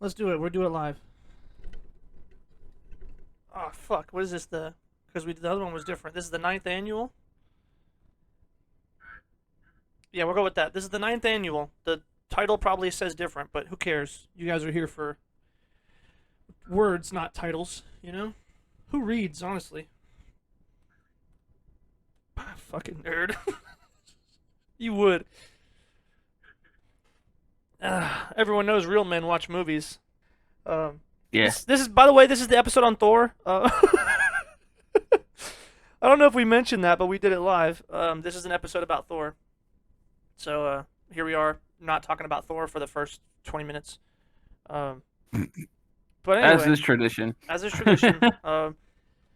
Let's do it. We'll do it live. Oh fuck! What is this? Because the other one was different. This is the ninth annual. Yeah, we'll go with that. This is the ninth annual. The title probably says different, but who cares? You guys are here for words, not titles. You know? Who reads, honestly? Ah, fucking nerd. You would. Everyone knows real men watch movies. Yeah. This is, by the way, this is the episode on Thor. I don't know if we mentioned that, but we did it live. This is an episode about Thor. So here we are, not talking about Thor for the first 20 minutes. But anyway, As is tradition. As is tradition.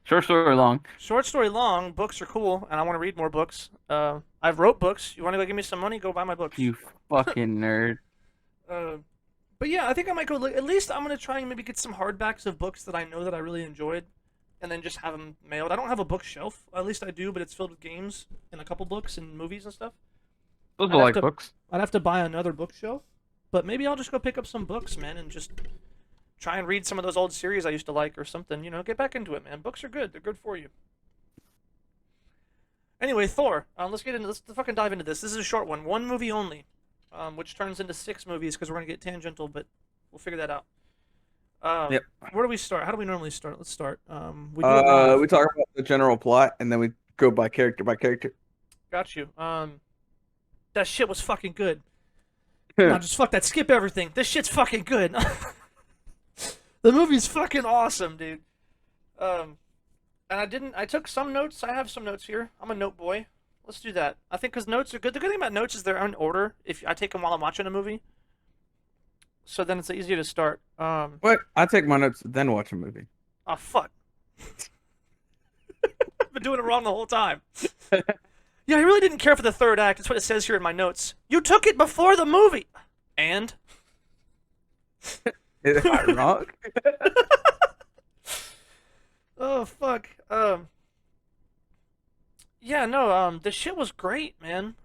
Short story long. Short story long. Books are cool, and I want to read more books. I've wrote books. You want to go give me some money? Go buy my books. You fucking nerd. But yeah, I think I might go. At least I'm gonna try and maybe get some hardbacks of books that I know that I really enjoyed, and then just have them mailed. I don't have a bookshelf. At least I do, but it's filled with games and a couple books and movies and stuff. Those are like books. I'd have to buy another bookshelf, but maybe I'll just go pick up some books, man, and just try and read some of those old series I used to like or something. You know, get back into it, man. Books are good. They're good for you. Anyway, Thor. Let's get into. Let's fucking dive into this. This is a short one movie only, which turns into 6 movies because we're gonna get tangential, but we'll figure that out. Yep. Where do we start? How do we normally start? Let's start. We talk about the general plot and then we go by character by character. Got you. That shit was fucking good. No, just fuck that. Skip everything. This shit's fucking good. The movie's fucking awesome, dude. And I took some notes. I have some notes here. I'm a note boy. Let's do that. I think because notes are good. The good thing about notes is they're in order. If I take them while I'm watching a movie, so then it's easier to start. What? I take my notes then watch a movie. Oh fuck! I've been doing it wrong the whole time. Yeah, I really didn't care for the third act. That's what it says here in my notes. You took it before the movie, and Is I wrong? oh fuck. Yeah, no. The shit was great, man.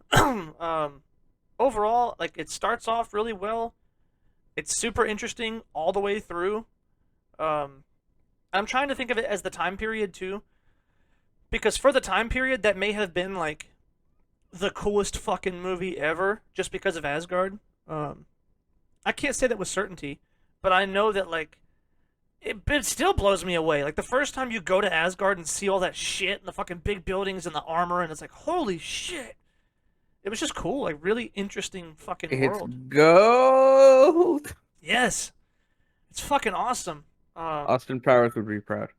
Overall, like it starts off really well. It's super interesting all the way through. I'm trying to think of it as the time period too, because for the time period that may have been like the coolest fucking movie ever, just because of Asgard. I can't say that with certainty, but I know that like it still blows me away. Like the first time you go to Asgard and see all that shit and the fucking big buildings and the armor, and it's like holy shit. It was just cool, like really interesting fucking It's world. gold. Yes, it's fucking awesome. Austin Powers would be proud.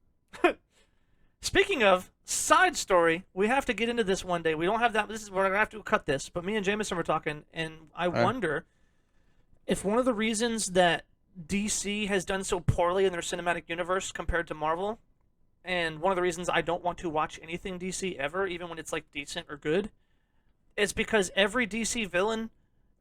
Speaking of side story, we have to get into this one day. We don't have that. We're gonna have to cut this. But me and Jameson were talking, and I wonder if one of the reasons that DC has done so poorly in their cinematic universe compared to Marvel, and one of the reasons I don't want to watch anything DC ever, even when it's like decent or good, is because every DC villain,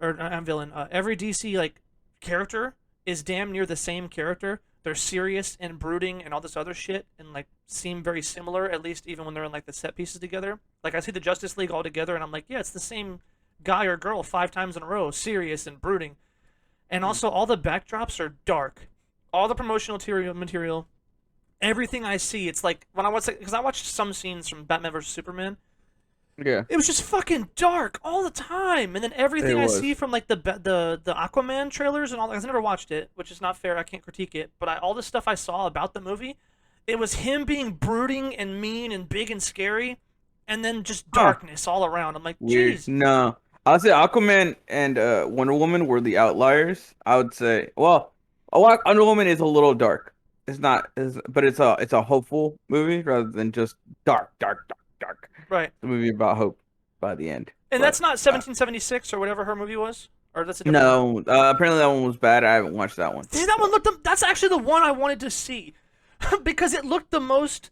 or not villain, every DC like character is damn near the same character. They're serious and brooding and all this other shit, and like seem very similar, at least even when they're in like the set pieces together. Like I see the Justice League all together, and I'm like, yeah, it's the same guy or girl 5 times in a row, serious and brooding. And also, all the backdrops are dark. All the promotional material, everything I see, it's like when I watch, because I watched some scenes from Batman vs Superman. Yeah. It was just fucking dark all the time, and then everything I see from like the Aquaman trailers and all that. I've never watched it, which is not fair. I can't critique it, but all the stuff I saw about the movie, it was him being brooding and mean and big and scary, and then just darkness all around. I'm like, Weird. jeez. No, I'd say Aquaman and Wonder Woman were the outliers. I would say, well, Wonder Woman is a little dark. It's not, but it's a hopeful movie rather than just dark. Right. The movie about hope by the end. And that's not 1776 or whatever her movie was, or that's a different No, one? apparently that one was bad. I haven't watched that one. See, that one looked. That's actually the one I wanted to see, because it looked the most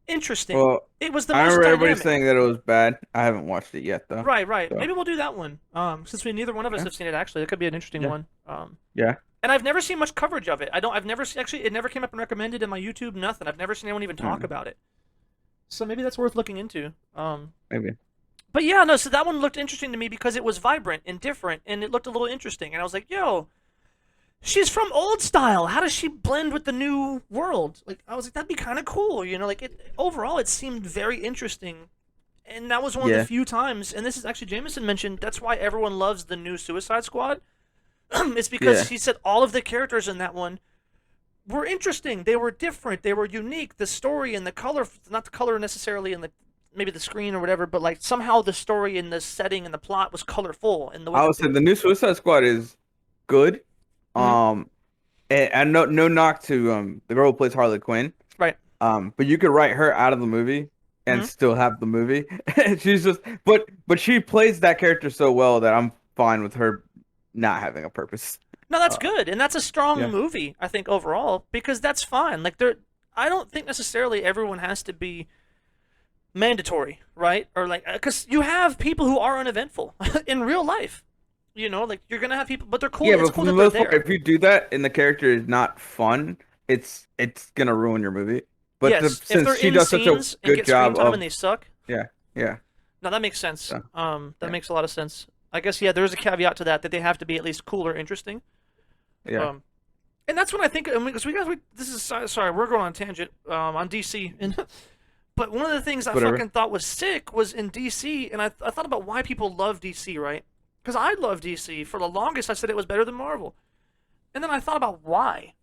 interesting. Well, It was the I most remember everybody dynamic. saying that it was bad. I haven't watched it yet though. Right. So. Maybe we'll do that one. Since neither one of us have seen it, actually, that could be an interesting one. Yeah. And I've never seen much coverage of it. I've never actually. It never came up and recommended in my YouTube. Nothing. I've never seen anyone even talk about it. So maybe that's worth looking into. Maybe. But yeah, no. So that one looked interesting to me because it was vibrant and different, and it looked a little interesting. And I was like, yo, she's from old style. How does she blend with the new world? Like, I was like, that'd be kind of cool, you know. Like, overall, it seemed very interesting, and that was one of the Yeah. few times. And this is actually Jameson mentioned. That's why everyone loves the new Suicide Squad. It's because Yeah. he said all of the characters in that one were interesting. They were different. They were unique. The story and the color, not the color necessarily in the maybe the screen or whatever, but like somehow the story and the setting and the plot was colorful and the way I that would say the new Suicide Squad is good. Mhm. And no knock to the girl who plays Harley Quinn. Right. But you could write her out of the movie and Mhm. still have the movie. She's just but she plays that character so well that I'm fine with her not having a purpose. No, that's Uh, good, and that's a strong yeah. movie, I think overall, because that's fine. Like I don't think necessarily everyone has to be mandatory, right? Or like, because you have people who are uneventful in real life. You know, like you're gonna have people, but they're cool. Yeah, It's but cool for the that they're most part, there. if you do that and the character is not fun, it's gonna ruin your movie. But Yes, if since they're she in does such a scenes and good get screen job time of and they suck, yeah, yeah, no, that makes sense. so, That yeah, makes a lot of sense. I guess yeah, there's a caveat to that they have to be at least cool or interesting. yeah, Um, and that's when I think, because this is sorry, we're going on a tangent on DC, and but one of the things I whatever. fucking thought was sick was in DC, and I thought about why people love DC, right? Because I love DC. For the longest, I said it was better than Marvel, and then I thought about why,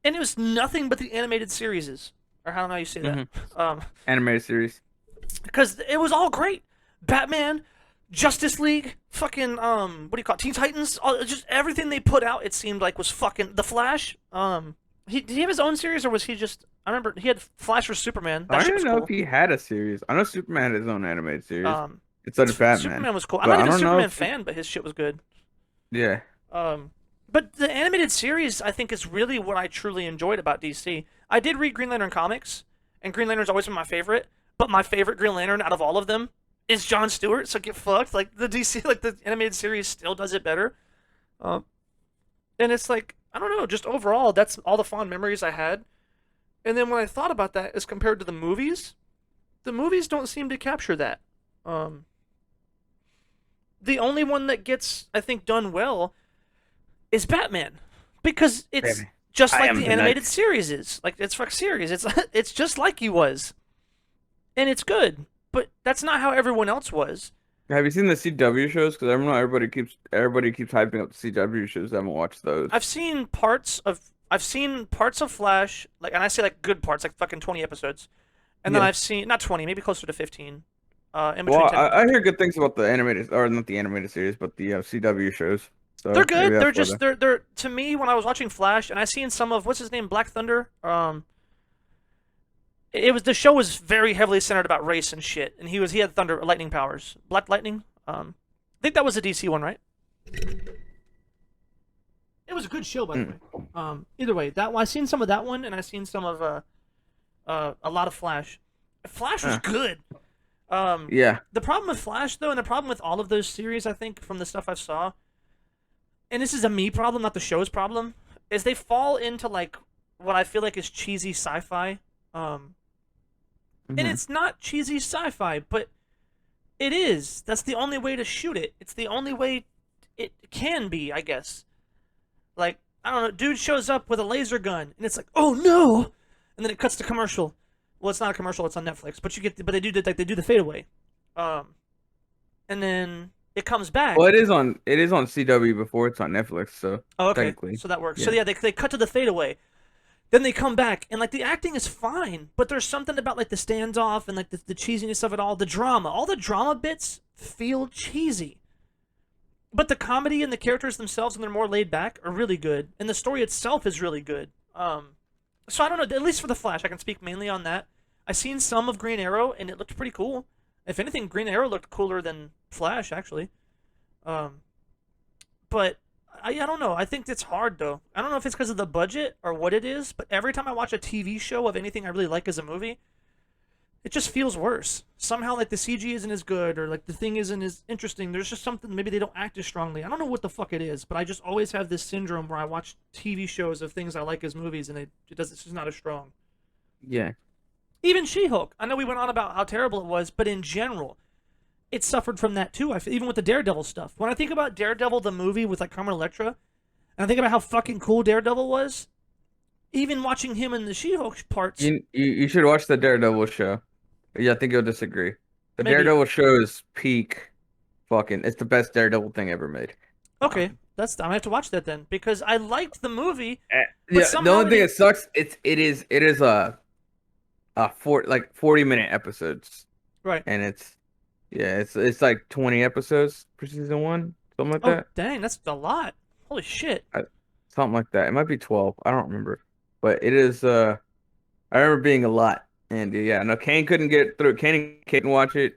and it was nothing but the animated series, or how do you say that? Hmm. Um, Animated series. because it was all great. Batman, Justice League, fucking what do you call it? Teen Titans, just everything they put out. It seemed like was fucking The Flash. Did he have his own series or was he just? I remember he had Flash vs Superman. I That don't shit even was know if cool. he had a series. I know Superman had his own animated series. Um, It's like Batman, Superman was cool. I'm but not I even a don't know Superman if fan, but his shit was good. yeah. But the animated series, I think, is really what I truly enjoyed about DC. I did read Green Lantern comics, and Green Lantern's always been my favorite. But my favorite Green Lantern out of all of them is Jon Stewart. So get fucked. Like the DC, like the animated series, still does it better. Um, and it's like I don't know, just overall, that's all the fond memories I had. And then when I thought about that, as compared to the movies don't seem to capture that. Um, the only one that gets, I think, done well is Batman, because it's Baby. just I like am the the animated knight. series is. Like it's fuck series. It's just like he was, and it's good. But that's not how everyone else was. Have you seen the CW shows? Because I remember everybody keeps hyping up the CW shows. I haven't watched those. I've seen parts of Flash, like, and I say like good parts, like fucking 20 episodes, and then Yeah. I've seen not 20, maybe closer to 15. In between Well, 10 and I 15. hear good things about the animated, or not the animated series, but the CW shows. They're So maybe good. They're that's why. just they're to me when I was watching Flash and I seen some of what's his name Black Thunder. It was the show was very heavily centered about race and shit, and he had thunder lightning powers, Black Lightning. I think that was a DC one, right? It was a good show, by the Mm. way. Either way, that one, I seen some of that one, and I seen some of a lot of Flash. Flash was Huh. good. Yeah. The problem with Flash though, and the problem with all of those series, I think, from the stuff I saw, and this is a me problem, not the show's problem, is they fall into like what I feel like is cheesy sci-fi. And Mhm. it's not cheesy sci-fi, but it is. That's the only way to shoot it. It's the only way it can be, I guess. Like, I don't know, dude shows up with a laser gun, and it's like, oh no! And then it cuts to commercial. Well, it's not a commercial; it's on Netflix. But they do like they do the fadeaway, and then it comes back. Well, it is on CW before it's on Netflix, so Oh, okay, technically, so that works. So yeah. yeah, they cut to the fadeaway. Then they come back, and like the acting is fine, but there's something about like the standoff and like the cheesiness of it all, all the drama bits feel cheesy. But the comedy and the characters themselves, and they're more laid back, are really good, and the story itself is really good. So I don't know. At least for the Flash, I can speak mainly on that. I seen some of Green Arrow, and it looked pretty cool. If anything, Green Arrow looked cooler than Flash, actually. Um, but I don't know. I think it's hard though. I don't know if it's because of the budget or what it is, but every time I watch a TV show of anything I really like as a movie, it just feels worse. Somehow, like the CG isn't as good, or like the thing isn't as interesting. There's just something. Maybe they don't act as strongly. I don't know what the fuck it is, but I just always have this syndrome where I watch TV shows of things I like as movies, and it's just not as strong. Yeah. Even She-Hulk. I know we went on about how terrible it was, but in general, it suffered from that too. Even with the Daredevil stuff. When I think about Daredevil the movie with like Carmen Electra, And I think about how fucking cool Daredevil was. Even watching him in the She-Hulk parts, You should watch the Daredevil show. Yeah, I think you'll disagree. The maybe. Daredevil show is peak fucking. It's the best Daredevil thing ever made. Okay, I'm gonna have to watch that then because I liked the movie, but Yeah, the somehow only thing that sucks, it is a 40-minute episodes, right. and it's like 20 episodes for season one, something like Oh that. dang, that's a lot. Holy shit. I, Something like that. It might be 12. I don't remember, but it is. I remember being a lot, and yeah, no, Kane couldn't get through. Kane couldn't watch it.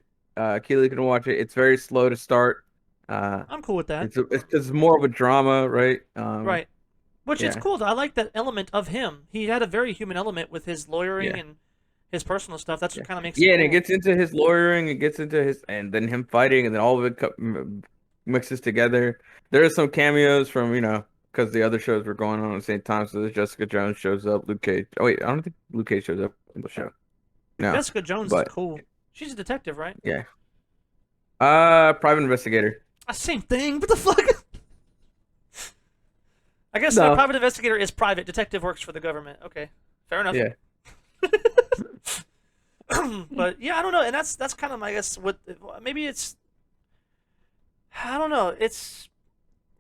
Keely couldn't watch it. It's very slow to start. Uh, I'm cool with that. it's more of a drama, right? Right. Which it's Yeah, cool. I like that element of him. He had a very human element with his lawyering yeah. and his personal stuff. That's Yeah, what kind of makes it yeah, and it cool. gets into his lawyering, it gets into his, and then him fighting, and then all of it mixes together. There are some cameos from, because the other shows were going on at the same time. So Jessica Jones shows up, Luke Cage. Oh wait, I don't think Luke Cage shows up in the show. No, Jessica Jones is but cool. She's a detective, right? yeah. Private investigator. Same thing. What the fuck? I guess a No, private investigator is private. Detective works for the government. Okay, fair enough. yeah, But yeah, I don't know, and that's kind of I guess what maybe it's I don't know. It's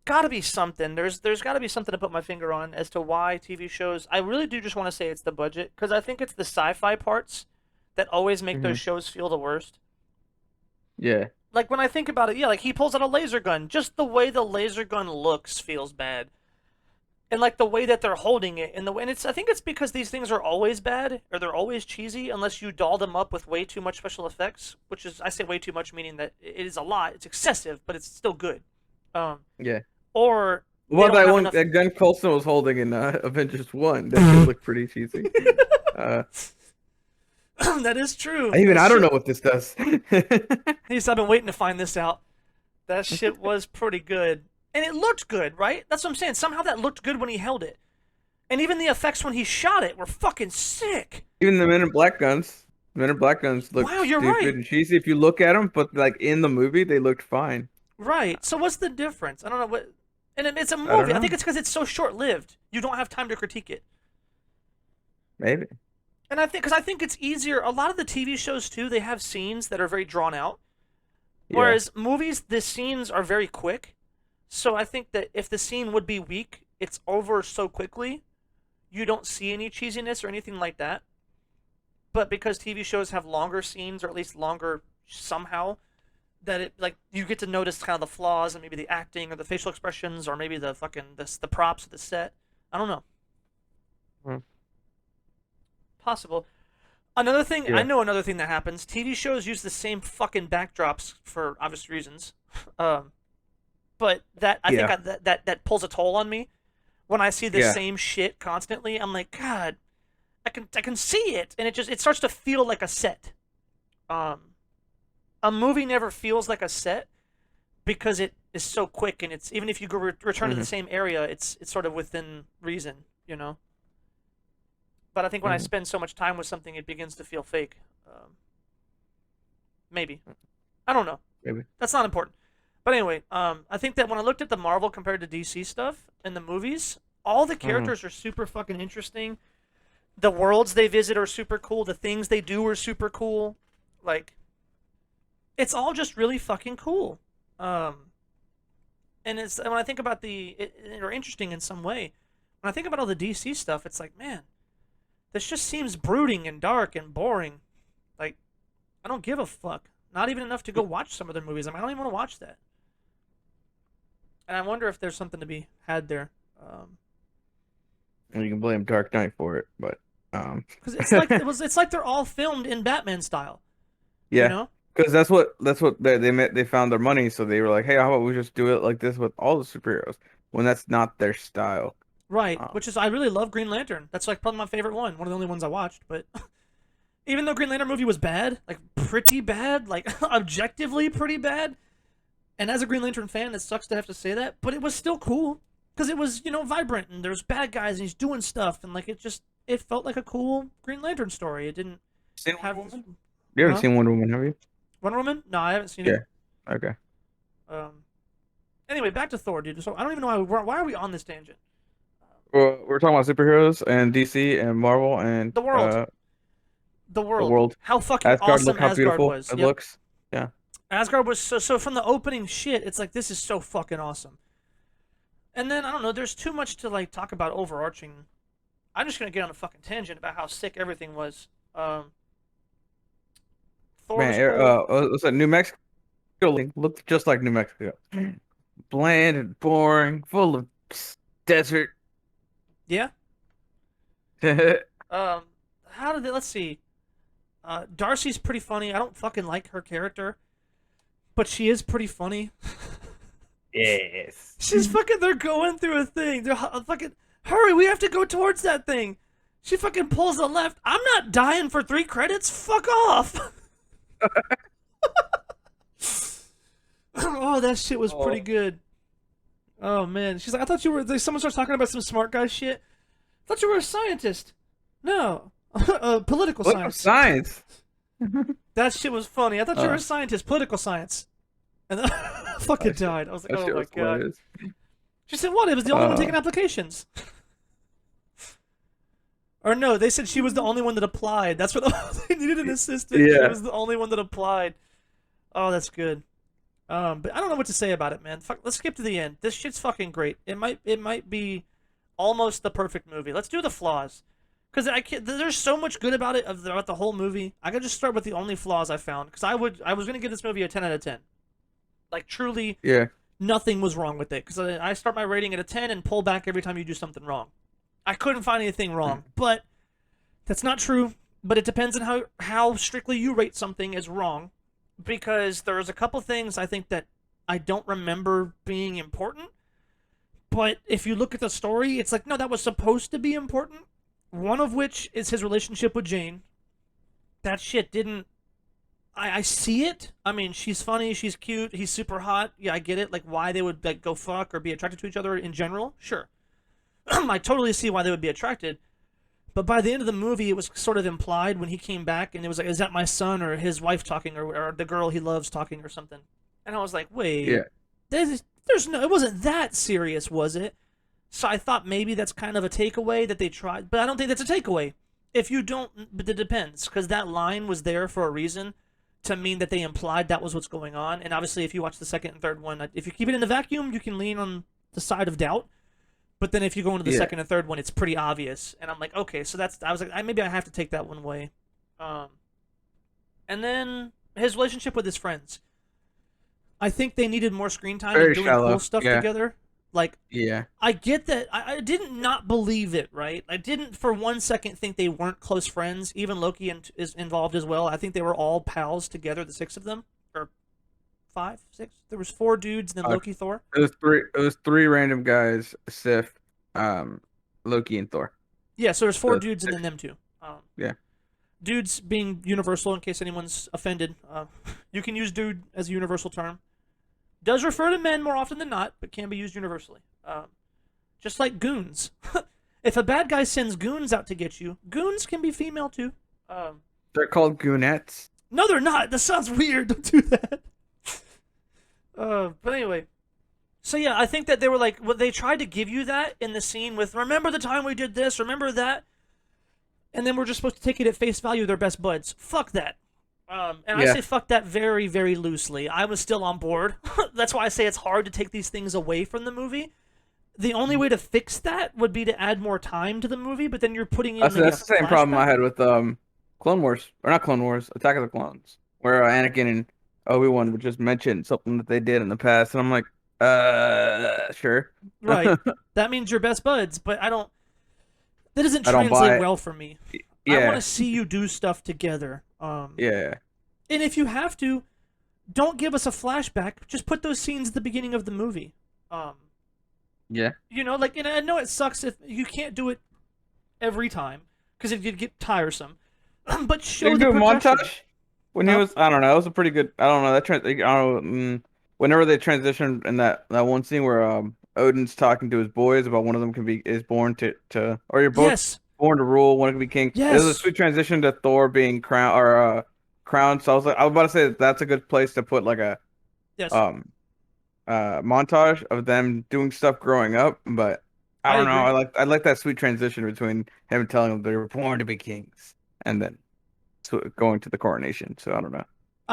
got to be something. There's got to be something to put my finger on as to why TV shows. I really do just want to say it's the budget because I think it's the sci-fi parts that always make hmm those shows feel the worst. yeah, Like when I think about it, yeah, like he pulls out a laser gun. Just the way the laser gun looks feels bad. And like the way that they're holding it and the way and it's I think it's because these things are always bad or they're always cheesy unless you doll them up with way too much special effects, which is I say way too much meaning that it is a lot. It's excessive, but it's still good. Um yeah. or they Well, don't have enough that gun Coulson was holding in Avengers 1, that shit looked pretty cheesy. Uh, That is true. I don't know what this does. I've been waiting to find this out. That shit was pretty good. And it looked good, right? That's what I'm saying. Somehow that looked good when he held it. And even the effects when he shot it were fucking sick. Even the Men in Black guns look Wow, you're stupid right. and cheesy if you look at them, but like in the movie, they looked fine. Right. So what's the difference? I don't know what. And it's a I don't movie. I think know. it's because it's so short-lived. You don't have time to critique it. Maybe. And I think it's easier. A lot of the TV shows too, they have scenes that are very drawn out. Yeah. Whereas movies, the scenes are very quick. So I think that if the scene would be weak, it's over so quickly. You don't see any cheesiness or anything like that. But because TV shows have longer scenes, or at least longer somehow, that it like you get to notice kind of the flaws and maybe the acting or the facial expressions or maybe the fucking the props of the set. I don't know. Hmm. Possible. Another thing, I Yeah. know another thing that happens. TV shows use the same fucking backdrops for obvious reasons. Um, but that I think Yeah. that pulls a toll on me when I see the Yeah. same shit constantly. I'm like, God, I can see it, and it starts to feel like a set. Um, a movie never feels like a set because it is so quick, and it's even if you go return to the hmm same area, it's sort of within reason, you know. But I think when I hmm spend so much time with something, it begins to feel fake. Maybe I don't know. Maybe. That's not important. But anyway, I think that when I looked at the Marvel compared to DC stuff in the movies, all the hmm characters are super fucking interesting. The worlds they visit are super cool. The things they do are super cool. Like, it's all just really fucking cool. Um, and it's when I think about they're interesting in some way. When I think about all the DC stuff, it's like, man, this just seems brooding and dark and boring. Like, I don't give a fuck. Not even enough to go watch some of their movies. I mean, I don't even want to watch that. And I wonder if there's something to be had there. And you can blame Dark Knight for it, but Because it's like they're all filmed in Batman style. You yeah, know? because that's what they found their money, so they were like, hey, how about we just do it like this with all the superheroes when that's not their style. Right. Um, Which is I really love Green Lantern. That's like probably my favorite one. One of the only ones I watched. But even though Green Lantern movie was bad, like pretty bad, like objectively pretty bad. And as a Green Lantern fan, it sucks to have to say that, but it was still cool because it was vibrant and there's bad guys and he's doing stuff and like it felt like a cool Green Lantern story. It didn't seen have Wonder Woman? You haven't huh? seen Wonder Woman, have you? Wonder Woman? No, I haven't seen Yeah. it. Okay. Um, Anyway, back to Thor, dude. So I don't even know why are we on this tangent. Well, we're talking about superheroes and DC and Marvel and The world, the the world. world. How fucking Asgard, look awesome how Asgard beautiful was. it Yep, looks. Yeah. Asgard was so from the opening shit. It's like this is so fucking awesome. And then I don't know. There's too much to like talk about overarching. I'm just gonna get on a fucking tangent about how sick everything was. Thor Man, was cool. what's that? New Mexico looked just like New Mexico. Bland and boring, full of desert. Yeah. Yeah, How did they? Let's see. Darcy's pretty funny. I don't fucking like her character, but she is pretty funny. yes. She's fucking. They're going through a thing. They're fucking. Hurry! We have to go towards that thing. She fucking pulls the left. I'm not dying for 3 credits. Fuck off. Oh, that shit was pretty good. Oh man, she's like, I thought you were. Someone starts talking about some smart guy shit. I thought you were a scientist. No, political What science. science? That shit was funny. I thought you were a scientist, political science. And then I fucking died. I was like, That oh shit my was god. hilarious. She said, what? It was the only one taking applications. Or no, they said she was the only one that applied. That's what they needed an assistant. She Yeah. was the only one that applied. Oh, that's good. But I don't know what to say about it, man. Fuck, let's skip to the end. This shit's fucking great. It might be almost the perfect movie. Let's do the flaws, because I can't. There's so much good about it about the whole movie. I could just start with the only flaws I found, because I was gonna give this movie a 10 out of 10. Like truly, Yeah. nothing was wrong with it. Because I start my rating at a 10 and pull back every time you do something wrong. I couldn't find anything wrong, but that's not true. But it depends on how strictly you rate something as wrong, because there's a couple things I think that I don't remember being important. But if you look at the story, it's like, no, that was supposed to be important. One of which is his relationship with Jane. That shit didn't. I see it. I mean, she's funny, she's cute, he's super hot. Yeah, I get it. Like, why they would like go fuck or be attracted to each other in general. Sure, I totally see why they would be attracted. But by the end of the movie, it was sort of implied when he came back, and it was like, is that my son or his wife talking, or the girl he loves talking, or something? And I was like, wait, Yeah. there's no, it wasn't that serious, was it? So I thought maybe that's kind of a takeaway that they tried, but I don't think that's a takeaway. If you don't, but it depends, because that line was there for a reason, to mean that they implied that was what's going on. And obviously, if you watch the second and third one, if you keep it in the vacuum, you can lean on the side of doubt. But then if you go into the second and third one, it's pretty obvious. And I'm like, okay, so that's. I was like, maybe I have to take that one away. And then his relationship with his friends. I think they needed more screen time Very and doing shallow. cool stuff Yeah. together. Like, Yeah. I get that. I didn't not believe it, right? I didn't for one second think they weren't close friends. Even Loki is involved as well. I think they were all pals together, the 6 of them. Or 5, 6? There was 4 dudes, then Loki, Thor. It was three. It was 3 random guys: Sif, Loki, and Thor. Yeah, so there's 4 So, dudes and then them 2. Yeah. Dudes being universal, in case anyone's offended. You can use dude as a universal term. Does refer to men more often than not, but can be used universally. Just like goons. If a bad guy sends goons out to get you, goons can be female too. They're called goonettes. No, they're not. That sounds weird. Don't do that. But anyway. So yeah, I think that they were like, well, they tried to give you that in the scene with, remember the time we did this, remember that? And then we're just supposed to take it at face value, they're best buds. Fuck that. And I say fuck that very, very loosely. I was still on board. That's why I say it's hard to take these things away from the movie. The only way to fix that would be to add more time to the movie, but then you're putting in That's the same problem I flashback. had with Clone Wars, or not Clone Wars, Attack of the Clones, where Anakin and Obi-Wan would just mention something that they did in the past, and I'm like, sure. Right. That means you're best buds, but I don't. That doesn't I don't buy translate it. well for me. I Yeah. want to see you do stuff together. Yeah. And if you have to, don't give us a flashback. Just put those scenes at the beginning of the movie. Yeah. You know, like, and I know it sucks if you can't do it every time because it'd get tiresome. But show They the do a progression. montage when he was. I don't know. It was a pretty good. I don't know. I don't know. Whenever they transitioned in that one scene where Odin's talking to his boys about one of them is born to or you're both Yes. born to rule. One can be king. It was a Yes. sweet transition to Thor being crowned. So I was about to say that's a good place to put like Yes. a montage of them doing stuff growing up, but I I don't know. agree. I like that sweet transition between him telling them they were born to be kings and then going to the coronation. So I don't know.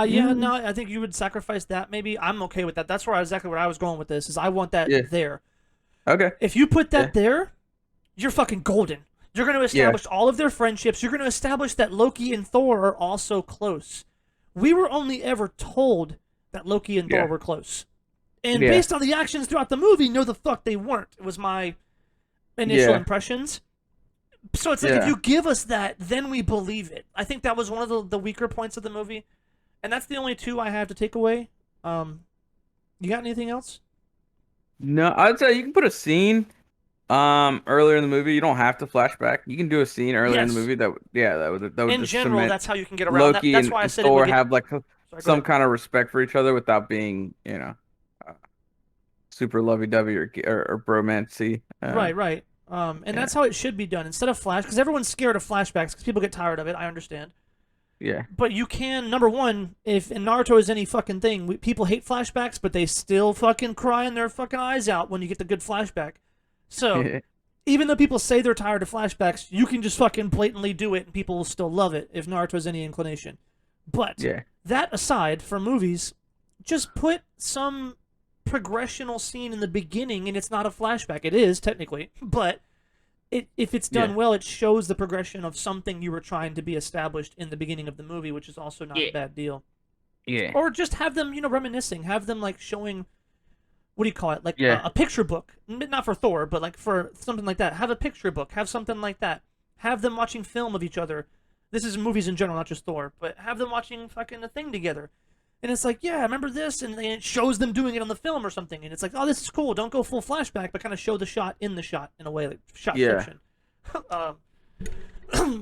Yeah, Mm. no, I think you would sacrifice that. Maybe I'm okay with that. That's exactly where I was going with this. Is I want that Yeah. there. Okay. If you put Yeah. that there, you're fucking golden. You're going to Yeah. establish all of their friendships. You're going to establish that Loki and Thor are also close. We were only ever told that Loki and Thor Yeah. were close. And Yeah. based on the actions throughout the movie, no, the fuck they weren't. It was my initial Yeah. impressions. So it's like if Yeah. you give us that, then we believe it. I think that was one of the weaker points of the movie. And that's the only two I have to take away. You got anything else? No, I'd say you can put a scene earlier in the movie. You don't have to flashback. You can do a scene earlier in the Yes. movie that would In just general, cement that's how you can get around that. Loki That's and, why I and said it would Thor get. have like Sorry, go some ahead. kind of respect for each other without being, uh, super lovey-dovey or bromancy. Right, right. And Yeah. that's how it should be done instead of flash, because everyone's scared of flashbacks because people get tired of it. I understand, Yeah. but you can number one, if in Naruto is any fucking thing, people hate flashbacks, but they still fucking crying their fucking eyes out when you get the good flashback. So even though people say they're tired of flashbacks, you can just fucking blatantly do it and people will still love it if Naruto has any inclination. But Yeah. that aside, for movies, just put some progressional scene in the beginning and it's not a flashback. It is, technically, but if it's done Yeah. well, it shows the progression of something you were trying to be established in the beginning of the movie, which is also not a Yeah. bad deal. Yeah. Or just have them, reminiscing, have them like showing what do you call it? Like Yeah. a picture book, not for Thor, but like for something like that. Have a picture book. Have something like that. Have them watching film of each other. This is movies in general, not just Thor, but have them watching fucking a thing together. And it's like, yeah, remember this, and it shows them doing it on the film or something, and it's like, oh, this is cool. Don't go full flashback, but kind of show the shot in the shot in a way, like shot Yeah. fiction.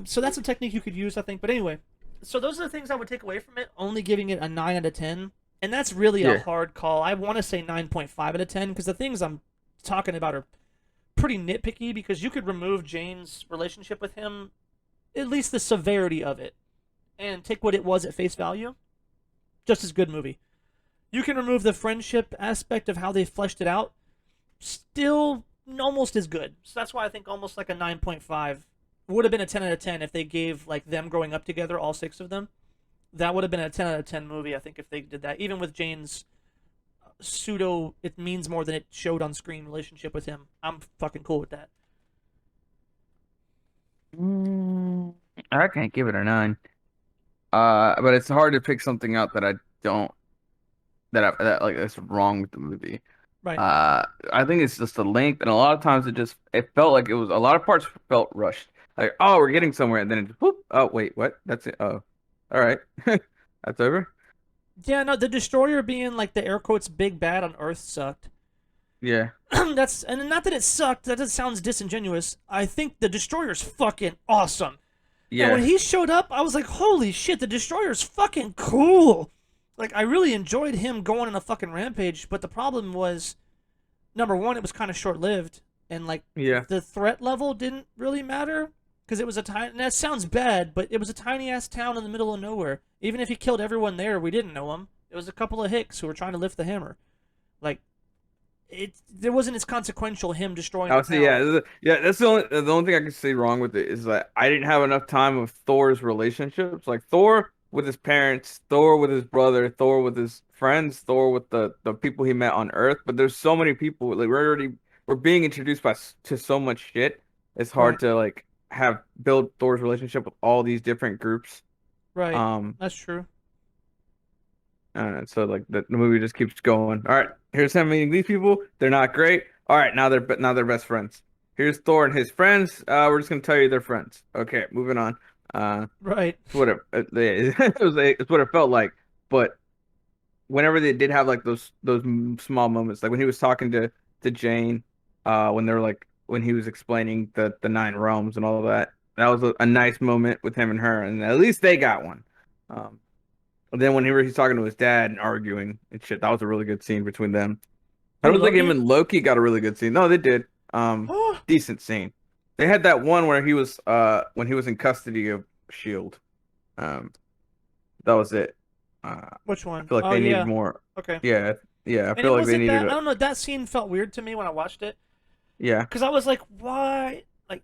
So that's a technique you could use, I think. But anyway, so those are the things I would take away from it. Only giving it a 9 out of 10. And that's really a Yeah. hard call. I want to say 9.5 out of 10 because the things I'm talking about are pretty nitpicky because you could remove Jane's relationship with him, at least the severity of it, and take what it was at face value. Just as good movie. You can remove the friendship aspect of how they fleshed it out, still almost as good. So that's why I think almost like a 9.5 would have been a 10 out of 10 if they gave like them growing up together, all six of them. That would have been a 10 out of 10 movie, I think, if they did that. Even with Jane's pseudo, it means more than it showed on screen relationship with him. I'm fucking cool with that. I can't give it a 9. But it's hard to pick something out that I don't that like that's wrong with the movie. Right. I think it's just the length, and a lot of times it felt like it was a lot of parts felt rushed. Like, oh, we're getting somewhere, and then it just, whoop, oh wait, what? That's it. Oh, all right, that's over. Yeah, no, the Destroyer being like the air quotes big bad on Earth sucked. Yeah, That's and not that it sucked. That just sounds disingenuous. I think the Destroyer's fucking awesome. And when yeah, he showed up, I was like, holy shit, the Destroyer's fucking cool. Like, I really enjoyed him going on a fucking rampage, but the problem was, number one, it was kind of short lived, and, like, yeah, the threat level didn't really matter, because it was a tiny, and that sounds bad, but it was a tiny ass town in the middle of nowhere. Even if he killed everyone there, we didn't know him. It was a couple of hicks who were trying to lift the hammer. Like, there wasn't as consequential him destroying I the would say, town. yeah. That's the only thing I can say wrong with it is that I didn't have enough time of Thor's relationships, like Thor with his parents, Thor with his brother, Thor with his friends, Thor with the people he met on Earth. But there's so many people, like we're being introduced to so much shit. It's hard Right, to like have build Thor's relationship with all these different groups. right. Um, That's true. so like the movie just keeps going. All right, here's him meeting these people. They're not great. All right, now they're best friends. Here's Thor and his friends. We're just gonna tell you they're friends. Okay, moving on. Right. It's what it's what it felt like. But whenever they did have like those small moments, like when he was talking to Jane, when they were like when he was explaining the nine realms and all of that, that was a nice moment with him and her, and at least they got one. Um, and then whenever he's talking to his dad and arguing and shit, that was a really good scene between them. I Who, don't think him Loki? and Loki got a really good scene. No, they did. Decent scene. They had that one where he was when he was in custody of Shield. Um, that was it. I Which one? feel like Oh, they needed yeah. more. Okay. Yeah, Yeah, I And feel it like they wasn't needed that. I a. don't know. That scene felt weird to me when I watched it Yeah. because I was like, why? Like,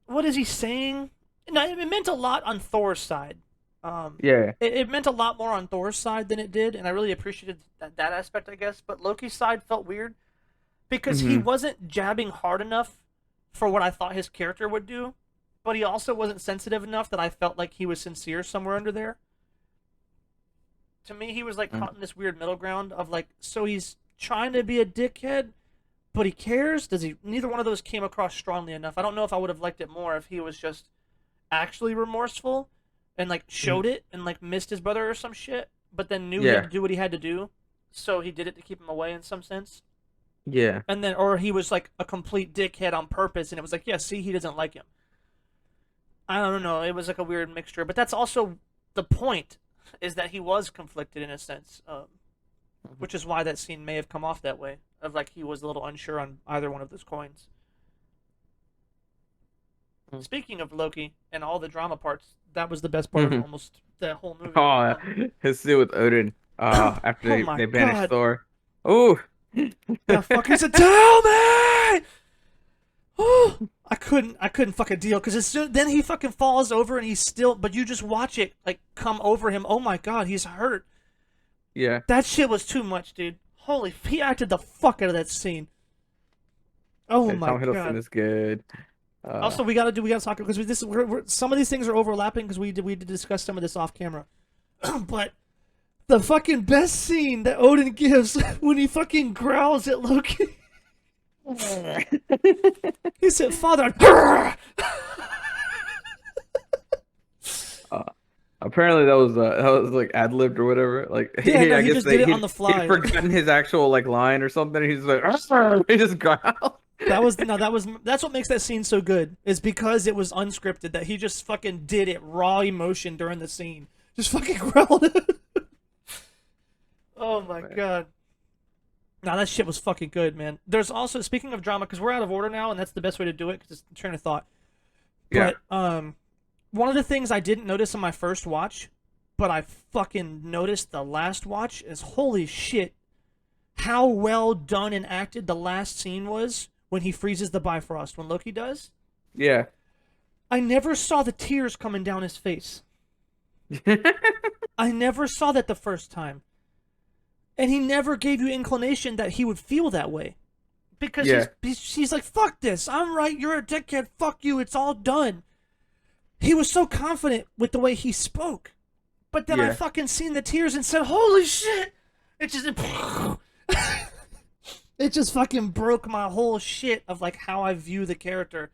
what is he saying? No, it meant a lot on Thor's side. Yeah. It meant a lot more on Thor's side than it did, and I really appreciated that aspect, I guess. But Loki's side felt weird because he Hmm. wasn't jabbing hard enough for what I thought his character would do, but he also wasn't sensitive enough that I felt like he was sincere somewhere under there. To me, he was like caught in this weird middle ground of like, so he's trying to be a dickhead, but he cares. Does he? Neither one of those came across strongly enough. I don't know if I would have liked it more if he was just actually remorseful and like showed it and like missed his brother or some shit, but then knew he had Yeah. to do what he had to do, so he did it to keep him away in some sense. Yeah. And then, or he was like a complete dickhead on purpose, and it was like, yeah, see, he doesn't like him. I don't know. It was like a weird mixture, but that's also the point, is that he was conflicted in a sense, which is why that scene may have come off that way, of like he was a little unsure on either one of those coins. Speaking of Loki and all the drama parts, that was the best part of almost the whole movie. Oh, his scene with Odin. After Oh my they banished God. Thor. Oh. That fucking said, "Tell me!" Oh, I couldn't fucking deal because as soon then he fucking falls over and he's still, but you just watch it like come over him. Oh my God, he's hurt. Yeah. That shit was too much, dude. Holy, he acted the fuck out of that scene. Oh And my Tom Hiddleston God. is good. Also, we gotta talk because some of these things are overlapping because we did discuss some of this off camera, but the fucking best scene that Odin gives when he fucking growls at Loki. He said, "Father." Apparently that was like ad libbed or whatever. Like Yeah, no, I he guess just did it on the he'd fly. forgotten his actual like line or something. He's like he just growled. That's what makes that scene so good, is because it was unscripted, that he just fucking did it raw emotion during the scene. Just fucking growled it. Oh my God. Nah, that shit was fucking good, man. There's also, speaking of drama, because we're out of order now, and that's the best way to do it, because it's a train of thought. Yeah. But one of the things I didn't notice on my first watch, but I fucking noticed the last watch, is holy shit, how well done and acted the last scene was when he freezes the Bifrost, when Loki does. Yeah. I never saw the tears coming down his face. I never saw that the first time. And he never gave you inclination that he would feel that way. Because he's like, fuck this, I'm right, you're a dickhead, fuck you, it's all done. He was so confident with the way he spoke. But then I fucking seen the tears and said, holy shit! It just... it just fucking broke my whole shit of like how I view the character.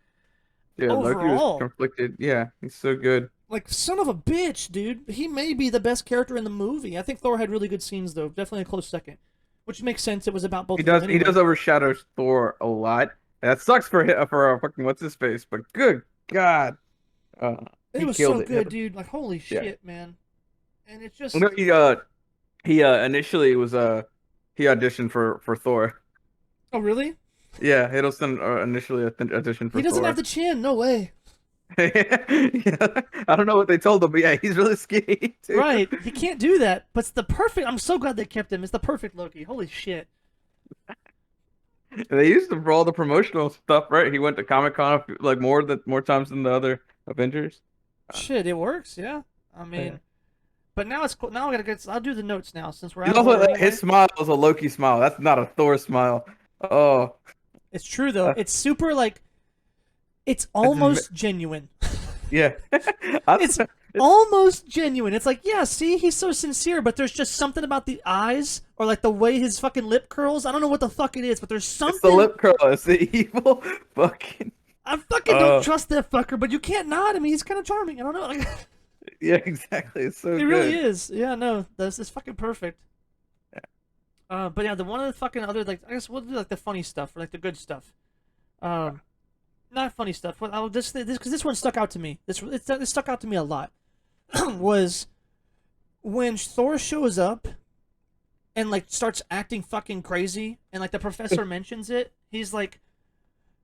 Yeah, Loki was Overall. conflicted. Yeah, he's so good. Like, son of a bitch, dude. He may be the best character in the movie. I think Thor had really good scenes, though. Definitely a close second. Which makes sense. It was about both He of them does. anyway. He does overshadow Thor a lot. That sucks for fucking what's his face. But good God, It was so good, dude. Like, holy shit, man. And it's just... No, he initially was he auditioned for Thor. Oh, really? Yeah, Hiddleston initially auditioned for Thor. He doesn't have the chin. No way. Yeah. I don't know what they told him, but yeah, he's really skinny too. Right. He can't do that. But it's the perfect... I'm so glad they kept him. It's the perfect Loki. Holy shit. They used him for all the promotional stuff, right? He went to Comic-Con like more times than the other Avengers. Shit, it works, yeah. I mean... But now it's cool. Now I gotta get... I'll do the notes now, since we're out of order anyway. His smile is a Loki smile. That's not a Thor smile. Oh. It's true, though. It's super, like... It's almost genuine. Yeah. It's almost genuine. It's like, yeah, see, he's so sincere, but there's just something about the eyes, or like the way his fucking lip curls. I don't know what the fuck it is, but there's something. It's the lip curl. It's the evil fucking. I fucking don't trust that fucker, but you can't not. I mean, he's kind of charming. I don't know. Like, yeah, exactly. It's so good. He really is. Yeah, no, this is fucking perfect. Yeah. But yeah, the one of the fucking other, like, I guess we'll do like the funny stuff, or like the good stuff. Not funny stuff. Well, because this one stuck out to me. It stuck out to me a lot. Was when Thor shows up and like starts acting fucking crazy, and like the professor mentions it. He's like,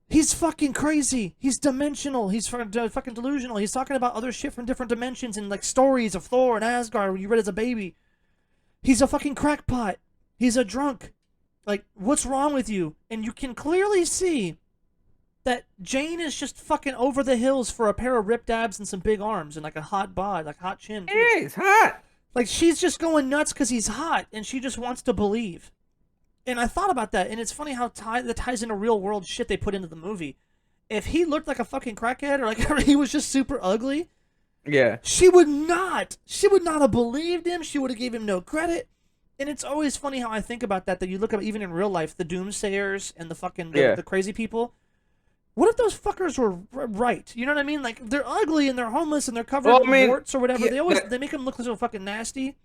he's fucking crazy. He's dimensional. He's fucking delusional. He's talking about other shit from different dimensions and like stories of Thor and Asgard when you read as a baby. He's a fucking crackpot. He's a drunk. Like, what's wrong with you? And you can clearly see that Jane is just fucking over the hills for a pair of ripped abs and some big arms and like a hot bod, like hot chin. Too. Yeah, he's hot. Like, she's just going nuts because he's hot and she just wants to believe. And I thought about that, and it's funny how that ties into real world shit they put into the movie. If he looked like a fucking crackhead or like he was just super ugly, yeah, she would not have believed him. She would have gave him no credit. And it's always funny how I think about that you look at even in real life, the doomsayers and the fucking the crazy people. What if those fuckers were right? You know what I mean? Like, they're ugly and they're homeless and they're covered in warts or whatever. Yeah, they make them look so fucking nasty.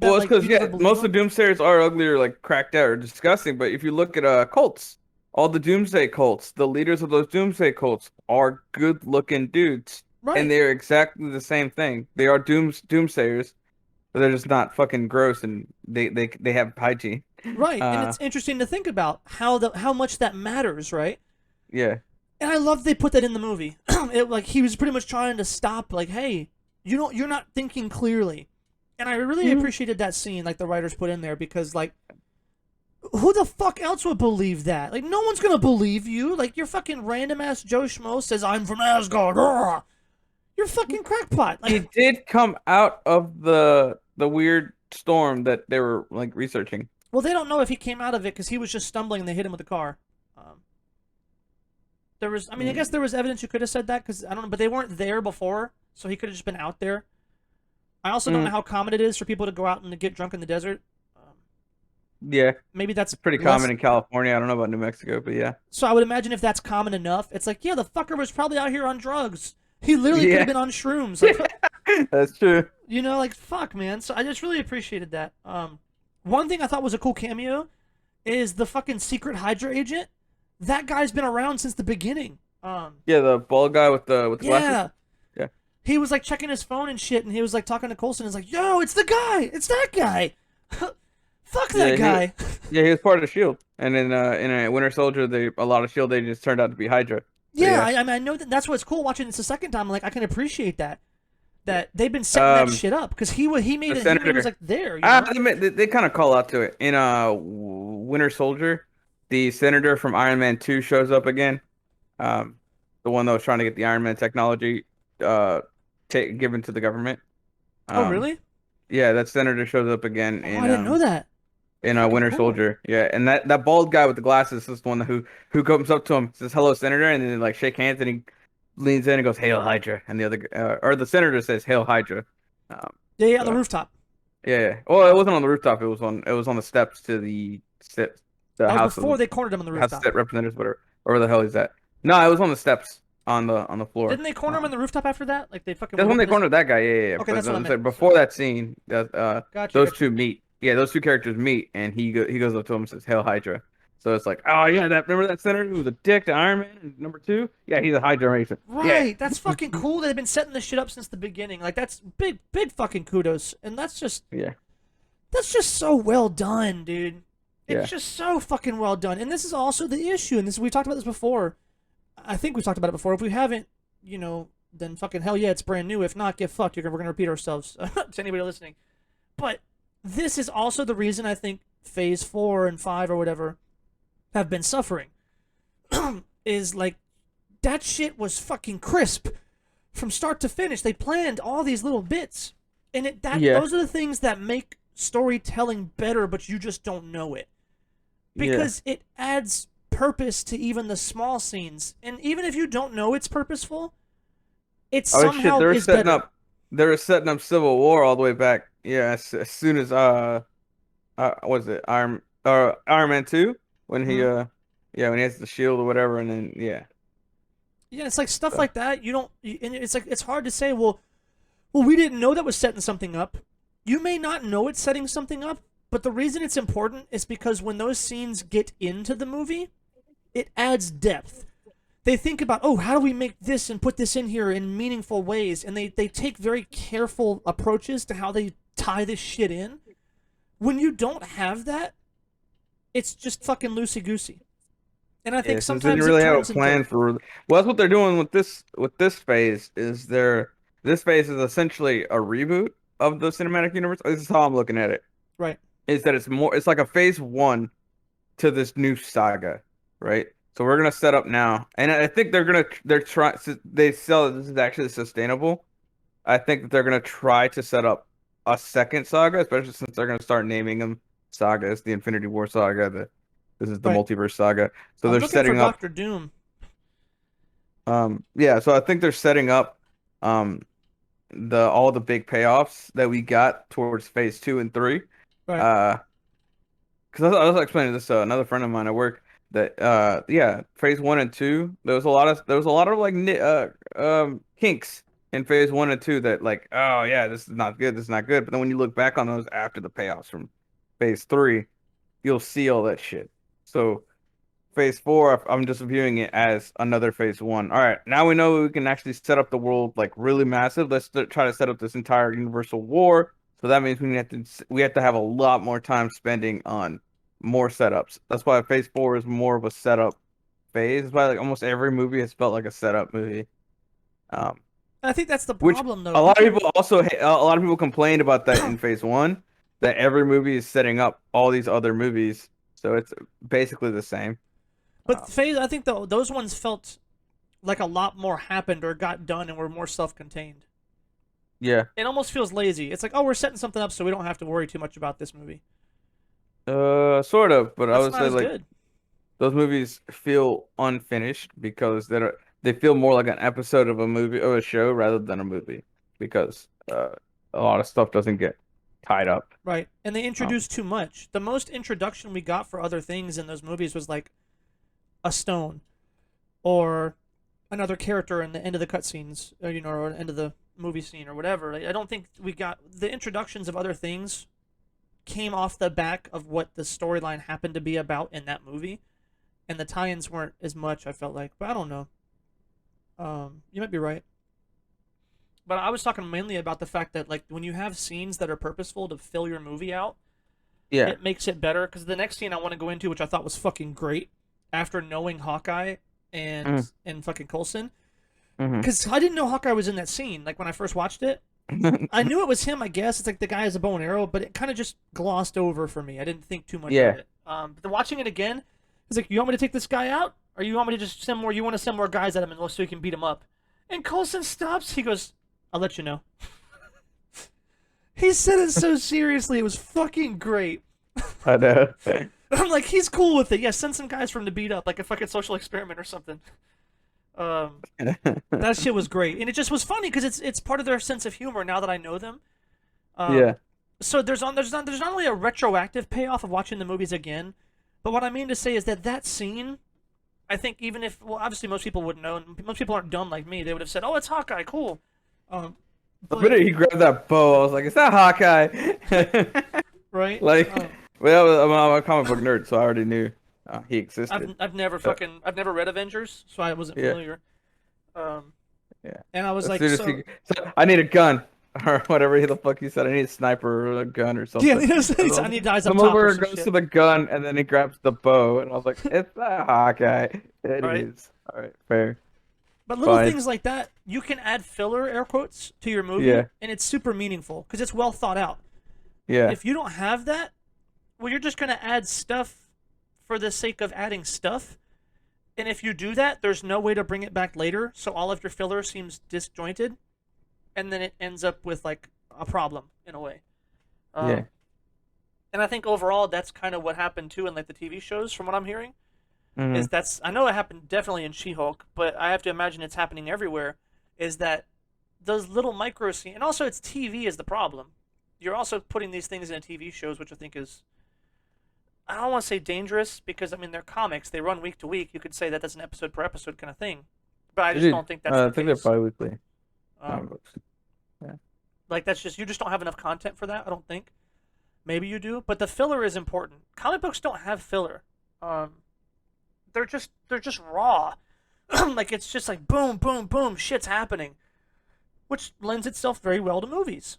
Well, it's because most of the doomsayers are ugly or like cracked out or disgusting. But if you look at cults, all the doomsday cults, the leaders of those doomsday cults are good-looking dudes, right? And they're exactly the same thing. They are doomsayers, but they're just not fucking gross, and they have hygiene. Right, and it's interesting to think about how much that matters, right? Yeah. And I love they put that in the movie. Like, he was pretty much trying to stop, like, hey, you're not thinking clearly. And I really appreciated that scene, like the writers put in there, because like, who the fuck else would believe that? Like, no one's gonna believe you. Like, your fucking random ass Joe Schmo says I'm from Asgard. Ugh! You're fucking crackpot. Like, he did come out of the weird storm that they were like researching. Well, they don't know if he came out of it because he was just stumbling and they hit him with a car. There was, I mean, I guess there was evidence you could have said that because I don't know, but they weren't there before, so he could have just been out there. I also don't know how common it is for people to go out and to get drunk in the desert. Yeah, maybe that's pretty common in California. I don't know about New Mexico, but yeah. So I would imagine if that's common enough, it's like, yeah, the fucker was probably out here on drugs. He literally could have been on shrooms. Like, that's true. You know, like, fuck, man. So I just really appreciated that. One thing I thought was a cool cameo is the fucking secret Hydra agent. That guy's been around since the beginning. Yeah, the bald guy with the glasses. Yeah. He was like checking his phone and shit, and he was like talking to Coulson. He's like, "Yo, it's the guy. It's that guy. Fuck that guy." He was part of Shield, and in a Winter Soldier, a lot of Shield agents turned out to be Hydra. Yeah, I mean, I know that's what's cool watching this the second time. Like, I can appreciate that they've been setting that shit up because he made it. He was like there. You know? They kind of call out to it in Winter Soldier. The senator from Iron Man 2 shows up again. The one that was trying to get the Iron Man technology given to the government. Oh, really? Yeah, that senator shows up again. I didn't know that. In Winter Soldier. Yeah, and that bald guy with the glasses is the one who comes up to him, says, "Hello, Senator," and then they like shake hands, and he leans in and goes, "Hail Hydra," and the other or the senator says, "Hail Hydra." Yeah, on the rooftop. Yeah. Well, it wasn't on the rooftop. It was on the steps to the house before they cornered him on the rooftop. House of Representatives, whatever the hell is that? No, it was on the steps on the floor. Didn't they corner him on the rooftop after that? Like, they fucking. That's when they cornered that guy. Yeah. Okay, that's what I meant. Before that scene, gotcha, those two meet. Yeah, those two characters meet, and he goes up to him and says, "Hail Hydra." So it's like, oh yeah, remember that senator who was a dick to Iron Man in number 2? Yeah, he's a Hydra agent. Right, yeah. That's fucking cool. They've been setting this shit up since the beginning. Like, that's big fucking kudos, and that's just so well done, dude. It's just so fucking well done. And this is also the issue, and we've talked about this before. I think we've talked about it before. If we haven't, then fucking hell yeah, it's brand new. If not, get fucked. We're gonna repeat ourselves to anybody listening. But this is also the reason I think Phase 4 and 5 or whatever have been suffering. Is like, that shit was fucking crisp from start to finish. They planned all these little bits, and those are the things that make storytelling better, but you just don't know it. Because it adds purpose to even the small scenes. And even if you don't know it's purposeful, it somehow is better. They were setting up Civil War all the way back. Yeah, as soon as was it Iron Man 2 when he when he has the shield or whatever, and then yeah, it's like stuff like that. You don't, and it's like it's hard to say. Well, we didn't know that was setting something up. You may not know it's setting something up, but the reason it's important is because when those scenes get into the movie, it adds depth. They think about, oh, how do we make this and put this in here in meaningful ways, and they take very careful approaches to how they tie this shit in. When you don't have that, it's just fucking loosey-goosey. And I think sometimes they didn't really have a plan for. Well, that's what they're doing with this phase. This phase is essentially a reboot of the cinematic universe. This is how I'm looking at it. Right. is that it's like a phase one to this new saga, right? So we're gonna set up now, and I think they're trying they sell this is actually sustainable. I think that they're gonna try to set up a second saga, especially since they're gonna start naming them sagas, the Infinity War saga, this is the Right. multiverse saga. So I'm they're looking for setting up Doctor Doom. yeah, so I think they're setting up um the all the big payoffs that we got towards phase two and three. Right. Uh because I was explaining this to another friend of mine at work that yeah, phase one and two, there was a lot of like kinks in phase one and two that like, oh yeah, this is not good, this is not good. But then when you look back on those after the payoffs from phase three, you'll see all that shit. So phase four, I'm just viewing it as another phase one. All right, now we know we can actually set up the world like really massive. Let's try to set up this entire universal war. So that means we have to have a lot more time spending on more setups. That's why phase four is more of a setup phase. That's why like almost every movie has felt like a setup movie. Um, I think that's the which problem, though. a lot of People, people also a lot of people complained about that in phase one, that every movie is setting up all these other movies. So it's basically the same. but phase, I think those ones felt like a lot more happened or got done and were more self-contained. Yeah. It almost feels lazy. It's like, oh, we're setting something up so we don't have to worry too much about this movie. Sort of, but I That's would not say as like good. those movies feel unfinished because they feel more like an episode of a movie or a show rather than a movie because a lot of stuff doesn't get tied up. Right. And they Um, introduced too much. The most introduction we got for other things in those movies was like a stone or another character in the end of the cutscenes, or the end of the movie scene or whatever. Like, I don't think we got the introductions of other things came off the back of what the storyline happened to be about in that movie, and the tie-ins weren't as much. I felt like, but I don't know. You might be right. But I was talking mainly about the fact that like when you have scenes that are purposeful to fill your movie out, yeah. it makes it better. Because the next scene I want to go into, which I thought was fucking great, after knowing Hawkeye and Mm, and fucking Coulson, hmm because I didn't know Hawkeye was in that scene. Like when I first watched it, I knew it was him. I guess it's like the guy has a bow and arrow, but it kind of just glossed over for me. I didn't think too much of Yeah. it. But then watching it again, it's like, you want me to take this guy out, or you want me to just send more? You want to send more guys at him, and so he can beat him up? And Coulson stops. He goes, "I'll let you know." He said it so seriously. It was fucking great. I know. I'm like, he's cool with it. Yeah, send some guys for him to beat up, like a fucking social experiment or something. That shit was great, and it just was funny because it's part of their sense of humor now that I know them. Yeah. So there's not only a retroactive payoff of watching the movies again, but what I mean to say is that scene, I think even if, well, obviously most people wouldn't know, and most people aren't dumb like me, they would have said, "Oh, it's Hawkeye, cool." Um, The but minute he grabbed that bow, I was like, "Is that Hawkeye?" right, Like, well, I'm a comic book nerd, so I already knew he existed. I've never Uh, I've never read Avengers, so I wasn't yeah. familiar. Um, Yeah. and I was As like, soon as so I need a gun or whatever the fuck he said. I need a sniper or a gun or yeah, something. I need guys up Come top or over some goes shit. to the gun and then he grabs the bow and I was like, it's a Hawkeye. It Right. is. All right, fair. But little Fine. things like that, you can add filler air quotes to your movie, Yeah. and it's super meaningful because it's well thought out. Yeah. If you don't have that, well, you're just gonna add stuff for the sake of adding stuff. And if you do that, there's no way to bring it back later, so all of your filler seems disjointed, and then it ends up with like a problem in a way. Yeah. And I think overall that's kind of what happened too in like the TV shows, from what I'm hearing. hmm Is I know it happened definitely in She-Hulk, but I have to imagine it's happening everywhere. Is that those little micro scenes, and also it's TV is the problem. You're also putting these things in TV shows, which I think is, I don't want to say dangerous because I mean they're comics, they run week to week. You could say that that's an episode per episode kind of thing, but I just don't think that's I the think they're case. bi-weekly comic Um, books. Yeah. like that's just, you just don't have enough content for that. I don't think. Maybe you do, but the filler is important. Comic books don't have filler. Um, they're just raw. Like it's just like boom, boom, boom, shit's happening, which lends itself very well to movies.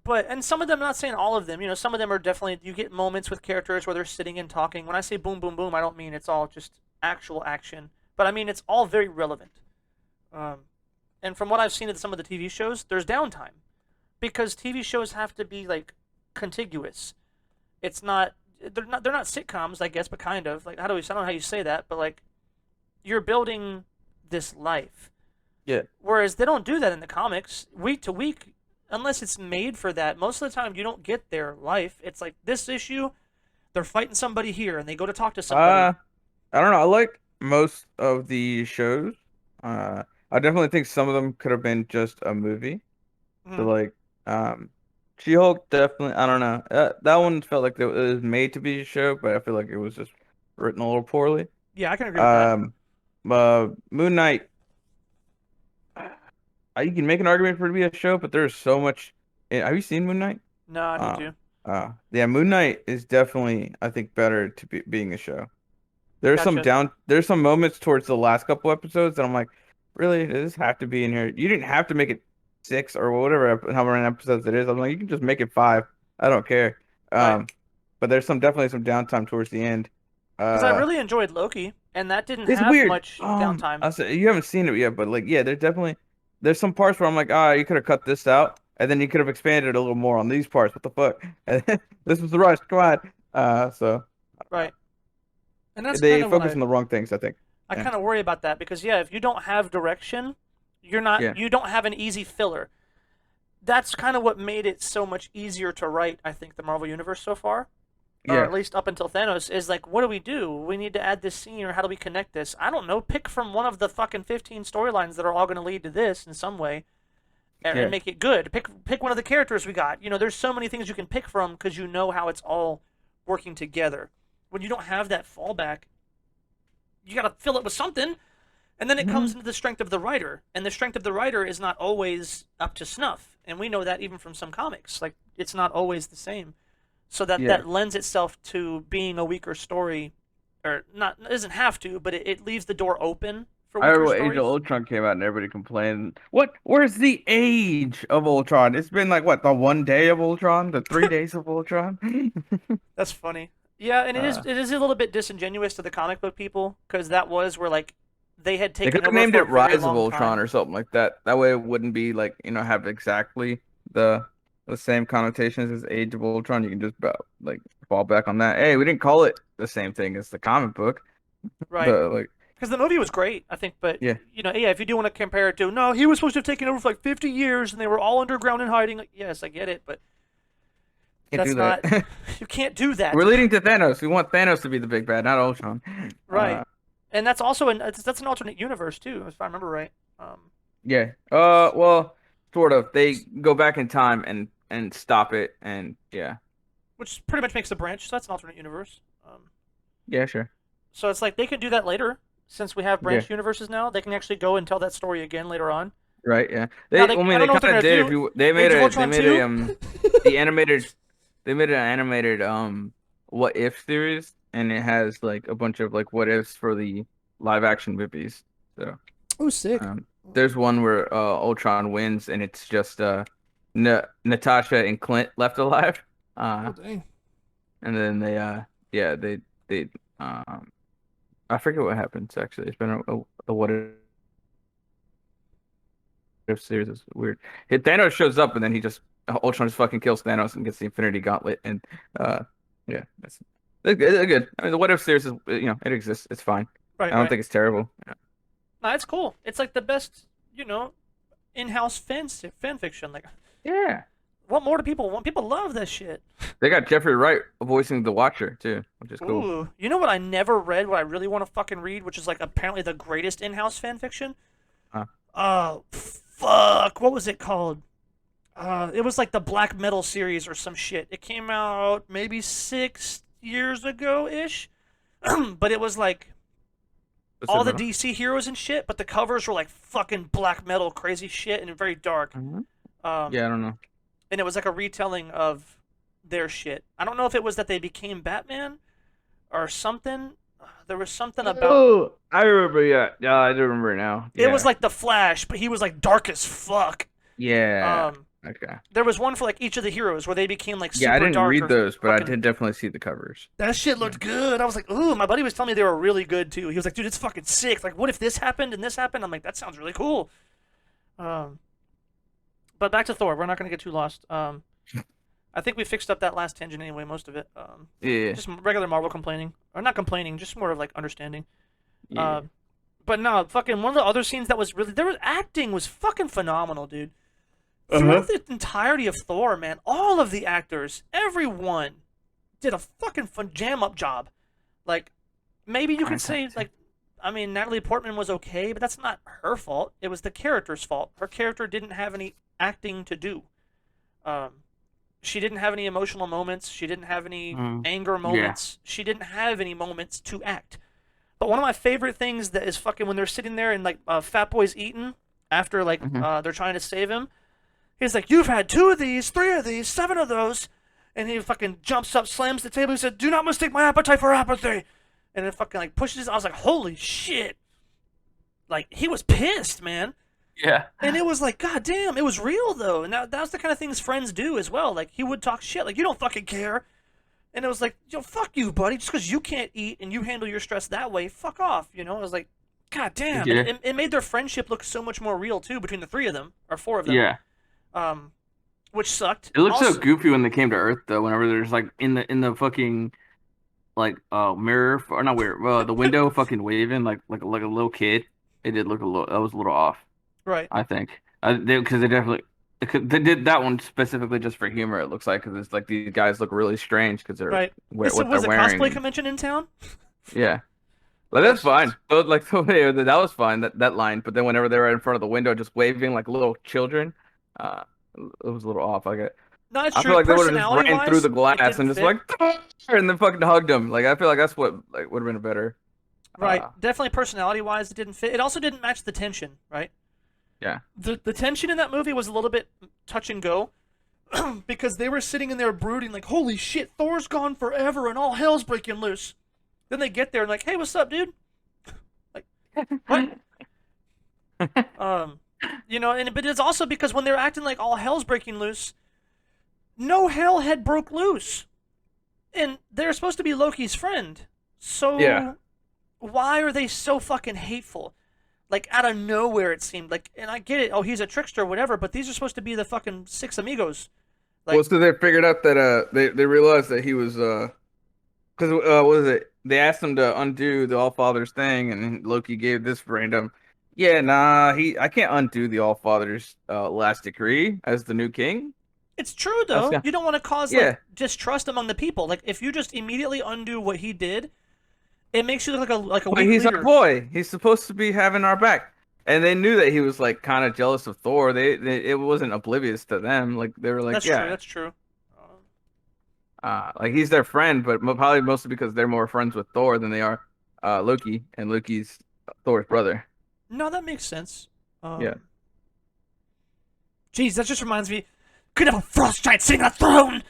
But and some of them, I'm not saying all of them. Some of them are definitely, you get moments with characters where they're sitting and talking. When I say boom, boom, boom, I don't mean it's all just actual action, but I mean it's all very relevant. Um, and from what I've seen of some of the TV shows, there's downtime because TV shows have to be like contiguous. it's not they're not sitcoms, I guess, but kind of. Like, I don't know how you say that, but like you're building this life. Yeah. Whereas they don't do that in the comics week to week unless it's made for that. Most of the time you don't get their life. It's like this issue, they're fighting somebody here and they go to talk to somebody. Uh, I don't know. I like most of the shows. I definitely think some of them could have been just a movie. So Mhm. like, um, She-Hulk definitely. I don't know. That one felt like it was made to be a show, but I feel like it was just written a little poorly. Yeah, I can agree with that. Um, Moon Knight. You can make an argument for it to be a show, but there's so much. Have you seen Moon Knight? No, I need Uh, to. yeah, Moon Knight is definitely, I think, better to being a show. Gotcha. There's some moments towards the last couple episodes that I'm like, really, does this have to be in here? You didn't have to make it six or whatever, however many episodes it is. I'm like, you can just make it five. I don't care. Right. But there's definitely some downtime towards the end. Because I Uh, really enjoyed Loki, and that didn't it's have weird. much downtime. I said you haven't seen it yet, but like, yeah, there's some parts where I'm like, you could have cut this out, and then you could have expanded a little more on these parts. What the fuck? And this was the rush. Come on. So Right. And that's kind they of what focus on the wrong things, I think. I Yeah. kind of worry about that because yeah, if you don't have direction, Yeah. you don't have an easy filler. That's kind of what made it so much easier to write, I think, the Marvel Universe so far, or Yeah. at least up until Thanos, is like, what do we do? We need to add this scene, or how do we connect this? I don't know. Pick from one of the fucking 15 storylines that are all going to lead to this in some way, and Yeah. make it good. Pick one of the characters we got. You know, there's so many things you can pick from because you know how it's all working together. When you don't have that fallback, you got to fill it with something. And then it comes Mhm. into the strength of the writer, and the strength of the writer is not always up to snuff, and we know that even from some comics. Like, it's not always the same, so Yeah. that lends itself to being a weaker story, or not. It doesn't have to, but it leaves the door open for I weaker remember when Age of stories. Ultron came out and everybody complained. What? Where's the age of Ultron? It's been like what, the 1 day of Ultron, the 3 days of Ultron? That's funny. Yeah, and Uh, it is a little bit disingenuous to the comic book people because that was where like they had they could taken have over named for a it very Rise of long Ultron time. or something like that. That way it wouldn't be like, have exactly the same connotations as Age of Ultron. You can just like fall back on that. Hey, we didn't call it the same thing as the comic book. Right. The like Because the movie was great, I think, but Yeah, you know, yeah, if you do want to compare it to, no, he was supposed to have taken over for like 50 years and they were all underground and hiding. Like, yes, I get it, but can't do that's not, that. you can't do We're that. leading to Thanos. We want Thanos to be the big bad, not Ultron. Right. And that's also that's an alternate universe too, if I remember right. Yeah. Well, sort of. They go back in time and stop it, and yeah. Which pretty much makes the branch, so that's an alternate universe. Yeah, sure. So it's like they could do that later, since we have Yeah. branched universes now. They can actually go and tell that story again later on. Right. Yeah. Now I I mean, don't they know what kind they're of gonna did. If do. you, Age of they Ultron made 2? the animated, they made an animated what if series, and it has like a bunch of like what ifs for the live action movies. So Oh, sick. there's one where Ultron wins, and it's just Natasha and Clint left alive. Oh, Uh, dang. and then yeah, they um. I forget what happens actually. It's been a what if series. Is weird. Thanos shows up and then he just Ultron just fucking kills Thanos and gets the Infinity Gauntlet and uh yeah, they're good. I mean the what if series is it exists. It's fine. Right, I don't right. think it's terrible. No, it's cool. It's like the best, in-house fan fiction. Like, Yeah. what more do people want? People love that shit. They got Jeffrey Wright voicing the Watcher too, which is cool. Ooh, you know what I never read? What I really want to fucking read, which is like apparently the greatest in-house fan fiction. Huh. Fuck. What was it called? It was like the Black Metal series or some shit. It came out maybe 6 years ago ish, but it was like What's it all the about? DC heroes and shit, but the covers were like fucking black metal crazy shit and very dark. Mhm. Um, Yeah, I don't know. and it was like a retelling of their shit. I don't know if it was that they became Batman or something. There was something about Oh, I remember. Yeah, yeah, I do remember now. it was Yeah, like the Flash, but he was like dark as fuck. yeah. Um, Okay. there was one for like each of the heroes where they became like Yeah, I super didn't dark read or those, but I fucking. did definitely see the covers. That shit looked good. I was like, ooh, my buddy was telling me they were really good too. He was like, dude, it's fucking sick. Like, what if this happened and this happened? I'm like, that sounds really cool. Um, but back to Thor. We're not gonna get too lost. I think we fixed up that last tangent anyway, most of it. Yeah, Just regular Marvel complaining, or not complaining, just more of like understanding. yeah. But no, fucking one of the other scenes that was really there was acting was fucking phenomenal, dude. Uh-huh. Throughout the entirety of Thor, man, all of the actors, everyone, did a fucking fun jam up job. Like, maybe you could say like, I mean, Natalie Portman was okay, but that's not her fault. It was the character's fault. Her character didn't have any acting to do. Um, she didn't have any emotional moments. She didn't have any anger Yeah. moments. She didn't have any moments to act. But one of my favorite things that is fucking when they're sitting there and like Fat Boy's eating after like they're trying to save him. He's like, "You've had 2 of these, 3 of these, 7 of those," and he fucking jumps up, slams the table. He said, "Do not mistake my appetite for apathy," and then fucking like pushes. I was like, "Holy shit!" Like he was pissed, man. Yeah. And it was like, God damn, it was real though, and that's the kind of things friends do as well. Like he would talk shit, like you don't fucking care. And it was like, yo, fuck you, buddy. Just because you can't eat and you handle your stress that way, fuck off. You know, I was like, God damn. Yeah. It made their friendship look so much more real too between the 3 of them or 4 of them. Yeah. Which sucked. It looked Also, so goofy when they came to Earth though. Whenever there's like in the fucking like mirror or not mirror, the window fucking waving like a little kid. It did look a little. That was a little off. right. I think. Because they definitely they did that one specifically just for humor. It looks like because it's like these guys look really strange because they're Right. what Was they're a wearing. cosplay convention in town? Yeah, but that's fine. So, like the way that was fine that line. But then whenever they were in front of the window, just waving like little children, uh, it was a little off. Like No, it's I true. feel like they would have just ran Personality-wise, through the it glass didn't and just fit. like and then fucking hugged him. Like I feel like that's what like would have been better. Right. Definitely personality-wise, it didn't fit. It also didn't match the tension, right? Yeah. The tension in that movie was a little bit touch and go because they were sitting in there brooding like, holy shit, Thor's gone forever and all hell's breaking loose. Then they get there and like, hey, what's up, dude? Like, what? You know, but it's also because when they're acting like all hell's breaking loose, no hell had broke loose. And they're supposed to be Loki's friend. So Yeah. why are they so fucking hateful? Like out of nowhere it seemed like, and I get it. Oh, he's a trickster, whatever. But these are supposed to be the fucking 6 amigos. Like, Well, so they figured out that they realized that he was because what was it? They asked him to undo the All Father's thing, and Loki gave this random, yeah, nah, I can't undo the All Father's last decree as the new king. it's true That's though. not- You don't want to cause Yeah. like distrust among the people. Like if you just immediately undo what he did, it makes you look like a But weak he's leader. our boy. He's supposed to be having our back. And they knew that he was like kind of jealous of Thor. They it wasn't oblivious to them. Like they were like, That's yeah, true. That's true. like he's their friend, but probably mostly because they're more friends with Thor than they are Loki, and Loki's Thor's brother. No, that makes sense. Yeah. Jeez, that just reminds me. Could have a frost giant sitting on a throne.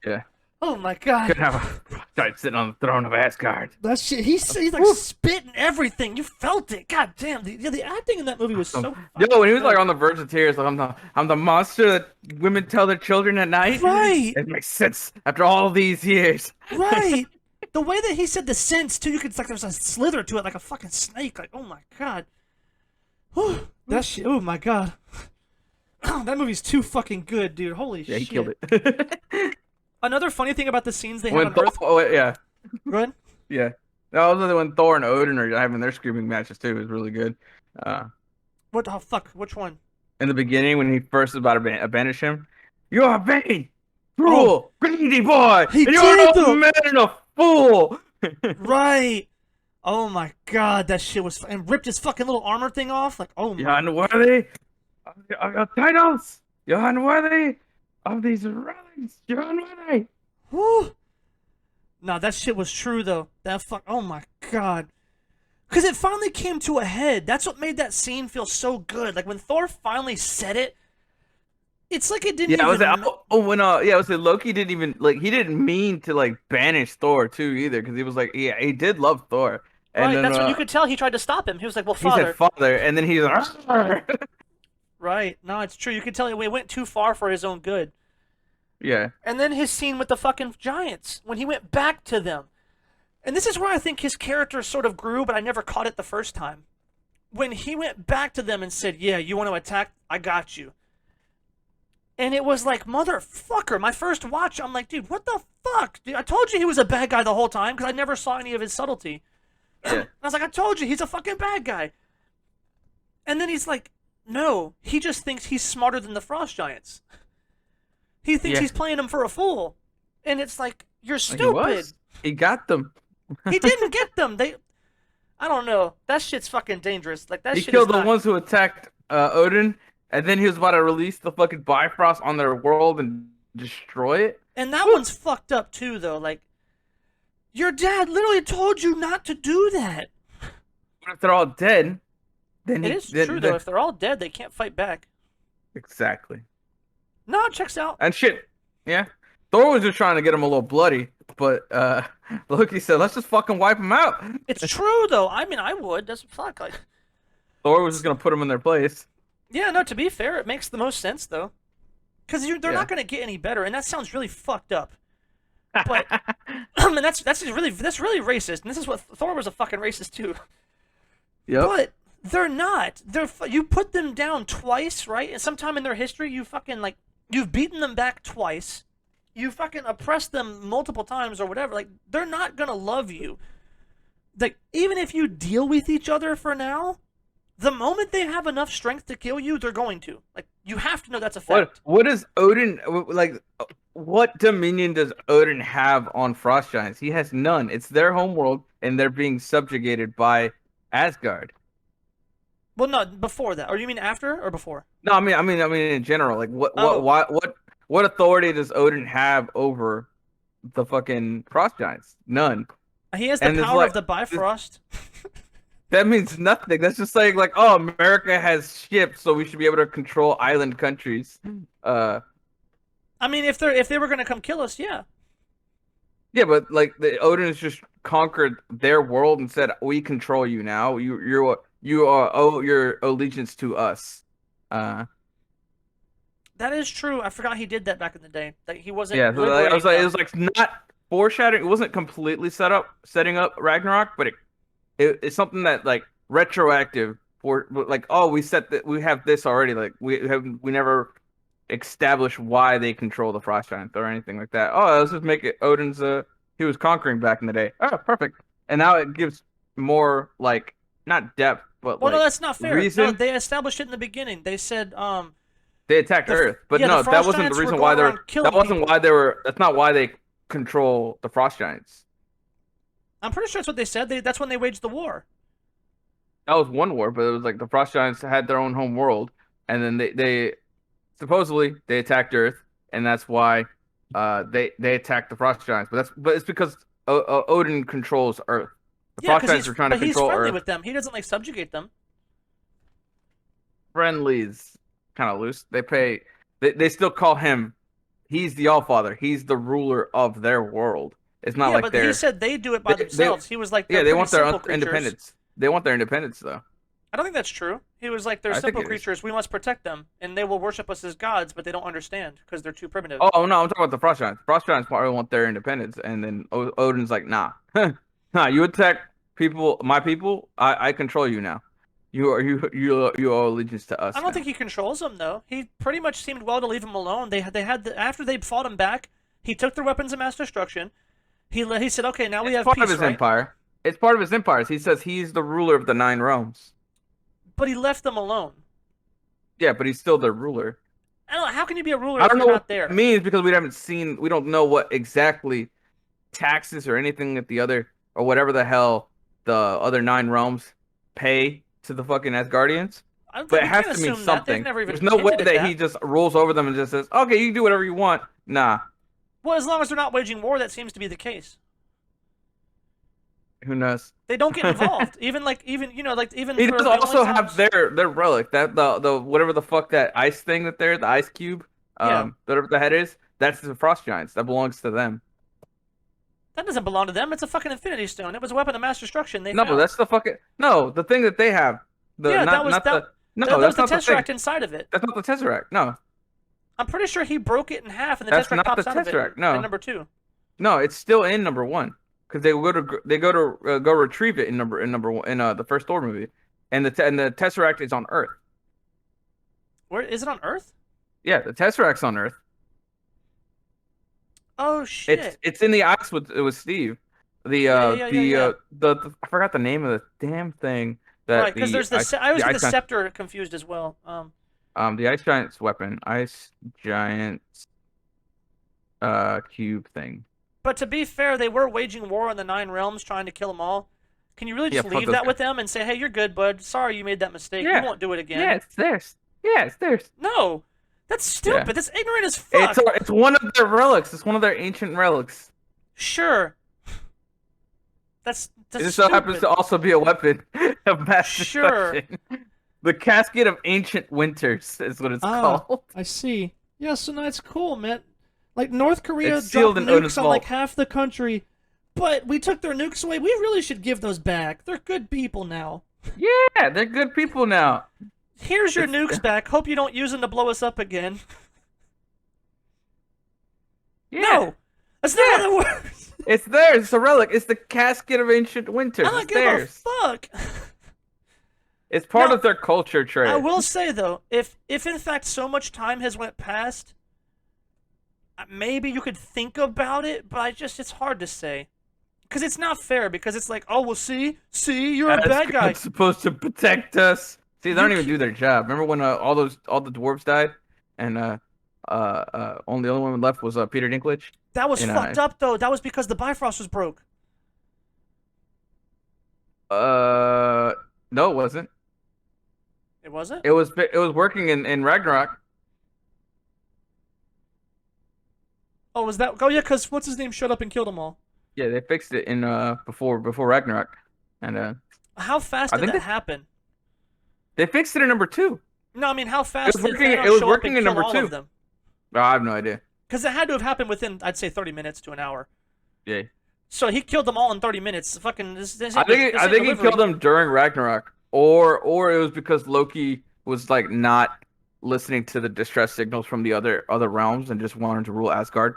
Yeah. Oh my god. Could have a giant sitting on the throne of Asgard. That shit. He's like spitting everything. You felt it. God damn. The acting in that movie was so. Yo, fucking when he was good. like on the verge of tears, like I'm the monster that women tell their children at night. Right. It makes sense after all these years. Right. The way that he said the sense too, you could like there's a slither to it like a fucking snake. Like, oh my god. Whew, that shit. Oh my god. That movie's too fucking good, dude. Holy shit. Yeah, he killed it. Another funny thing about the scenes they had When on Thor, Earth. oh, yeah, Go ahead. yeah. That was when Thor and Odin are having their screaming matches too. It was really good. What the fuck? Which one? In the beginning, when he first was about to banish him, you're a vain, cruel, greedy boy. He and you're did, an though. old man and a fool. Right. Oh my god, that shit was and ripped his fucking little armor thing off. Like, oh You're my. unworthy of your titles. You're unworthy of these relics. You're unworthy. Whew. No, that shit was true though. That fuck. Oh my god. Because it finally came to a head. That's what made that scene feel so good. Like when Thor finally said it, it's like it didn't Yeah, even. I was Loki didn't even like he didn't mean to like banish Thor too either because he was like yeah he did love Thor and Right, then that's what you could tell. He tried to stop him. He was like, "Well, he father." said father and then he's like Right. No, it's true. You could tell it went too far for his own good. yeah And then his scene with the fucking giants when he went back to them. And this is where I think his character sort of grew, but I never caught it the first time. When he went back to them and said, "Yeah, you want to attack? I got you." And it was like, motherfucker, my first watch, I'm like, dude, what the fuck? Dude, I told you he was a bad guy the whole time because I never saw any of his subtlety. Yeah. I was like, I told you, he's a fucking bad guy. And then he's like, no, he just thinks he's smarter than the Frost Giants. He thinks Yeah. he's playing them for a fool. And it's like, you're He stupid. was. He got them. He didn't get them. I don't know. That shit's fucking dangerous. Like, that He shit killed is the not... ones who attacked Odin, and then he was about to release the fucking Bifrost on their world and destroy it. And that one's fucked up, too, though. Like, your dad literally told you not to do that. But if they're all dead, then It is true, though. If they're all dead, they can't fight back. Exactly. No, it checks out. And shit, yeah. Thor was just trying to get him a little bloody, but Loki said, "Let's just fucking wipe him out." It's true, though. I mean, I would. That's fuck. Like, Thor was just gonna put him in their place. yeah, no, to be fair, it makes the most sense, though. Because they're Yeah. not going to get any better, and that sounds really fucked up. But, and that's really racist, and this is what Thor was a fucking racist, too. Yep. But they're not. You put them down twice, right? And sometime in their history, you fucking, like, you've beaten them back twice. You fucking oppressed them multiple times or whatever. Like, they're not gonna love you. Like, even if you deal with each other for now, the moment they have enough strength to kill you, they're going to. Like, you have to know that's a fact. What does Odin like? What dominion does Odin have on Frost Giants? He has none. It's their homeworld, and they're being subjugated by Asgard. Well, no, before that. Or you mean after or before? No, I mean, in general, like Oh. what authority does Odin have over the fucking Frost Giants? None. He has the And it's power like- of the Bifrost. That means nothing. That's just saying like, oh, America has ships, so we should be able to control island countries. I mean, if they were gonna come kill us, yeah. Yeah, but like the Odin has just conquered their world and said, "We control you now. You owe your allegiance to us." That is true. I forgot he did that back in the day. Like he wasn't. Yeah, so like, liberating it them. was like not foreshadowing. It wasn't completely setting up Ragnarok, but it's something that like retroactive for like, oh, we have this already. Like we never established why they control the Frost Giants or anything like that. Oh, let's just make it Odin's he was conquering back in the day. Oh, perfect. And now it gives more like not depth, but Well, like no, that's not fair. reason. No, they established it in the beginning. They said, They attacked Earth, but yeah, the no, that Frost wasn't Giants the were reason why going they around were. killing That wasn't people. why they were. That's not why they control the Frost Giants. I'm pretty sure that's what they said. That's when they waged the war. That was one war, but it was like the Frost Giants had their own home world, and then they supposedly they attacked Earth, and that's why they attacked the Frost Giants. But it's because Odin controls Earth. The Yeah, Frost because Giants are trying to he's control friendly Earth. with them. He doesn't like subjugate them. Friendly's kind of loose. They still call him. He's the Allfather. He's the ruler of their world. It's not Yeah, like but they're. he said they do it by they- themselves. He was like, Yeah, they're they pretty want their simple creatures. independence. They want their independence, though. I don't think that's true. He was like, they're I think simple it is. creatures. We must protect them, and they will worship us as gods, but they don't understand because they're too primitive. Oh no, I'm talking about the Frost Giants. Frost Giants probably want their independence, and then Odin's like, nah, nah. You attack people, my people. I control you now. You owe allegiance to us. I don't think he controls them though. He pretty much seemed well to leave them alone. After they fought him back, he took their weapons of mass destruction. He said, okay, now we It's have part peace, of his right? empire. It's part of his empire. He says he's the ruler of the 9 realms. But he left them alone. Yeah, but he's still their ruler. I don't know. How can you be a ruler I if don't you're know not what there? it means because we don't know what exactly taxes or anything that the other or whatever the hell the other 9 realms pay to the fucking Asgardians. But it has to mean something. There's no way that he just rolls over them and just says, "Okay, you can do whatever you want." Nah. Well, as long as they're not waging war, that seems to be the case. Who knows? They don't get involved. even He for does the also only have times- their relic, that the whatever the fuck that ice thing that the ice cube, Yeah. whatever the head is. That's the Frost Giants. That belongs to them. That doesn't belong to them. It's a fucking Infinity Stone. It was a weapon of mass destruction. They No, found. that's the fucking the thing that they have. Yeah, that was not that. the no, that was that's the not the thing. Tesseract inside of it. That's not the Tesseract. No, I'm pretty sure he broke it in half, and the That's Tesseract not pops the out of Tesseract, it. no. In number 2. no, it's still in number 1 because they go to go retrieve it in number 1 in the first Thor movie, and the Tesseract is on Earth. Where is it on Earth? Yeah, the Tesseract's on Earth. Oh shit. It's in the ice with Steve. I forgot the name of the damn thing Right, that because there's the I the always get the ice giant scepter confused as well. the ice giant's weapon, ice giant's cube thing. But to be fair, they were waging war on the Nine Realms, trying to kill them all. Can you really Yeah, just fuck leave those that guys. with them and say, "Hey, you're good, bud. Sorry you made that mistake. We Yeah, won't do it yeah, again." it's theirs. Yeah, it's theirs. No, that's Yeah, stupid. That's ignorant as fuck. it's one of their relics. It's one of their ancient relics. Sure, that's It just so happens stupid. to also be a weapon of mass Sure. destruction. The Casket of Ancient Winters is what it's Ah, called. I see. Yeah, so that's cool, man. Like North Korea It's sealed dropped in Odin's nukes on like vault. half the country, but we took their nukes away. We really should give those back. They're good people now. Yeah, they're good people now. Here's your It's nukes back. Hope you don't use them to blow us up again. yeah, No, that's not how that works. it's theirs. It's a relic. It's the Casket of Ancient Winters. I don't It's give a theirs. fuck. It's part Now, of their culture I trait. will say though, if in fact so much time has went past, maybe you could think about it, but it's hard to say. Because it's not fair, because it's like, oh, well, see, you're a bad guy. Asgard's supposed to protect us. See, they You don't even ca- do their job. Remember when all the dwarves died, and only the only one left was Peter Dinklage. That was And fucked up, though. That was because the Bifrost was broke. no, it wasn't. It wasn't? It was working in Ragnarok. Oh, was that? Oh, yeah, because what's his name showed up and killed them all. Yeah, they fixed it in before Ragnarok, and How fast I did think that happen? they fixed it in number two. No, I mean, how fast was did working- Thanos it was show up working and in kill number all two. of them? Oh, I have no idea. Because it had to have happened within, I'd say, 30 minutes to an hour. Yeah, So he killed them all in 30 minutes. Fucking, this I ain't- think this I ain't think he delivery. killed them during Ragnarok, or it was because Loki was like not listening to the distress signals from the other realms and just wanted to rule Asgard.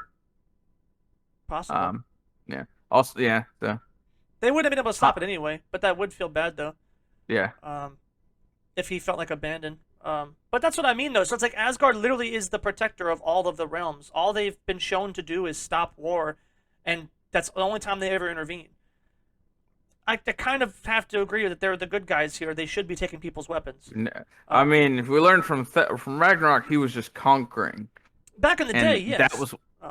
Possible. Yeah. Also, yeah. So, They wouldn't have been able to stop it anyway, but that would feel bad, though. yeah. If he felt like abandoned. But that's what I mean, though. So it's like Asgard literally is the protector of all of the realms. All they've been shown to do is stop war, and that's the only time they ever intervene. I kind of have to agree that they're the good guys here. They should be taking people's weapons. I mean, if we learn from Ragnarok, he was just conquering, Back in the and day, yes.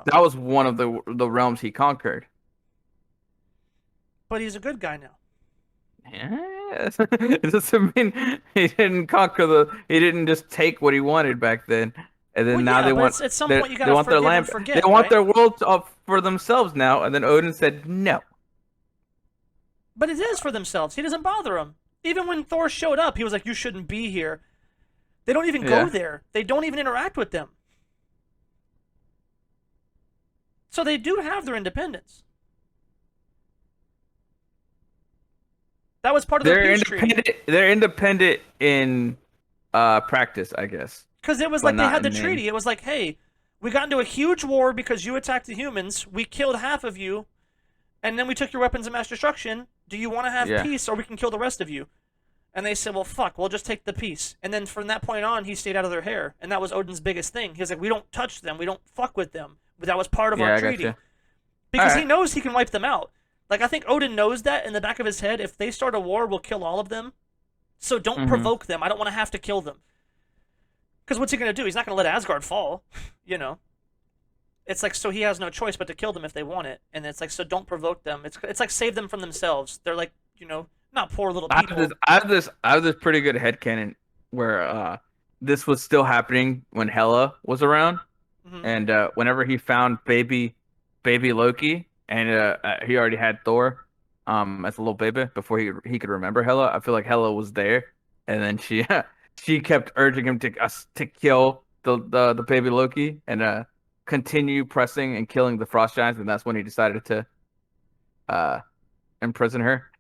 that was one of the realms he conquered. But he's a good guy now. Yeah, it doesn't mean he didn't he didn't just take what he wanted back then, and then Well, now yeah, they but want at some they, point you they gotta want their forgive land. and forget, They want right? their world for themselves now, and then Odin said no. But it is for themselves. He doesn't bother them. Even when Thor showed up, he was like, "You shouldn't be here." They don't even go Yeah. there. They don't even interact with them. So they do have their independence. That was part of their peace treaty. They're independent in practice, I guess. Because it was but like they not had the in name. treaty. It was like, hey, we got into a huge war because you attacked the humans. We killed half of you, and then we took your weapons of mass destruction. Do you want to have Yeah. peace, or we can kill the rest of you? And they said, well, fuck, we'll just take the peace. And then from that point on, he stayed out of their hair. And that was Odin's biggest thing. He was like, we don't touch them. We don't fuck with them. But that was part of Yeah, our I treaty. gotcha. Because he Alright. knows he can wipe them out. Like, I think Odin knows that in the back of his head. If they start a war, we'll kill all of them. So don't Mhm. provoke them. I don't want to have to kill them. Because what's he going to do? He's not going to let Asgard fall. You know? It's like, so he has no choice but to kill them if they want it. And it's like, so don't provoke them. It's like save them from themselves. They're like, you know, not poor little people. I have this pretty good headcanon where this was still happening when Hela was around, Mhm. and whenever he found baby Loki, and he already had Thor as a little baby before he could remember Hela. I feel like Hela was there, and then she she kept urging him to kill the baby Loki and continue pressing and killing the Frost Giants, and that's when he decided to imprison her,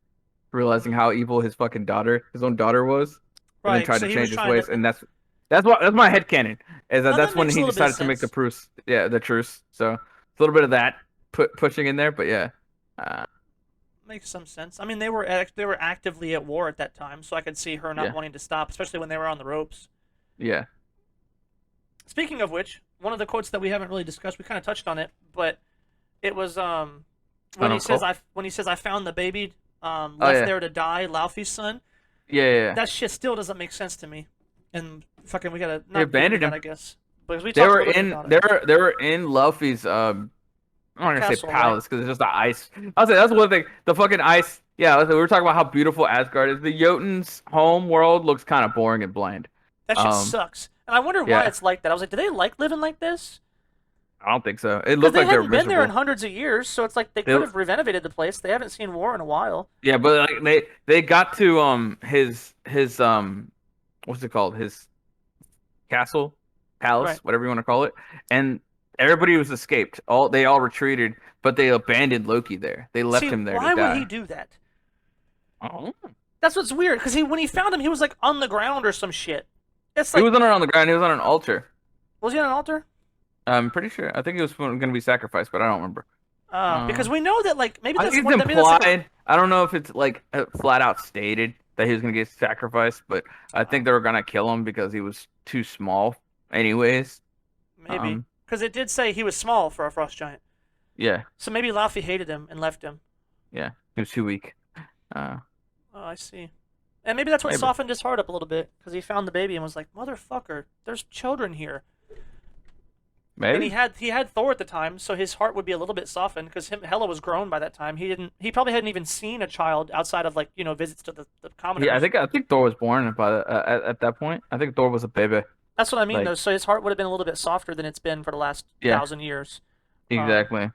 realizing how evil his own daughter was, and then Right, tried so to he was change his trying ways, to... and that's my headcanon, is No, that's that when makes a he little bit of decided to make the sense. truce. Yeah, the truce. So a little bit of that pushing in there, but yeah. Makes some sense. I mean, they were actively at war at that time, so I could see her not Yeah. wanting to stop, especially when they were on the ropes. Yeah. Speaking of which, one of the quotes that we haven't really discussed, we kind of touched on it, but it was when he says I found the baby Oh left yeah, there to die, Laufey's son. yeah. That shit still doesn't make sense to me. And fucking, we gotta They not get into abandoned that, him. I guess. Because we They talked a were little bit in about they it. were they were in Luffy's I'm not gonna say Castle, right? palace because it's just the ice. I'll say that's one thing. The fucking ice. Yeah, we were talking about how beautiful Asgard is. The Jotun's home world looks kind of boring and bland. That shit Um, sucks. And I wonder why yeah, it's like that. I was like, do they like living like this? I don't think so. It Because looked they like they were hadn't been there in miserable. hundreds of years, so it's like they They, could have renovated the place. They haven't seen war in a while. yeah, but like they got to his what's it called? His castle, palace, Right. whatever you want to call it, and everybody was escaped. They all retreated, but they abandoned Loki there. They left See, him there to why would he die. do that? Oh. That's what's weird. Because when he found him, he was like on the ground or some shit. It's He like, wasn't on the ground. He was on an altar. was he on an altar? I'm pretty sure. I think he was going to be sacrificed, but I don't remember. Because we know that like maybe I that's think one. it's Maybe that's like implied. I don't know if it's like flat out stated that he was going to get sacrificed, but I think they were going to kill him because he was too small, anyways. maybe because it did say he was small for a frost giant. Yeah, So maybe Laufey hated him and left him. yeah, he was too weak. Uh, Oh, I see. And maybe that's what maybe. softened his heart up a little bit because he found the baby and was like, "Motherfucker, there's children here." And Maybe. he had Thor at the time, so his heart would be a little bit softened because Hela was grown by that time. He probably hadn't even seen a child outside of like visits to the commoners. Yeah, I think Thor was born at that point. I think Thor was a baby. That's what I mean Like, though. So his heart would have been a little bit softer than it's been for the last yeah, 1,000 years. exactly.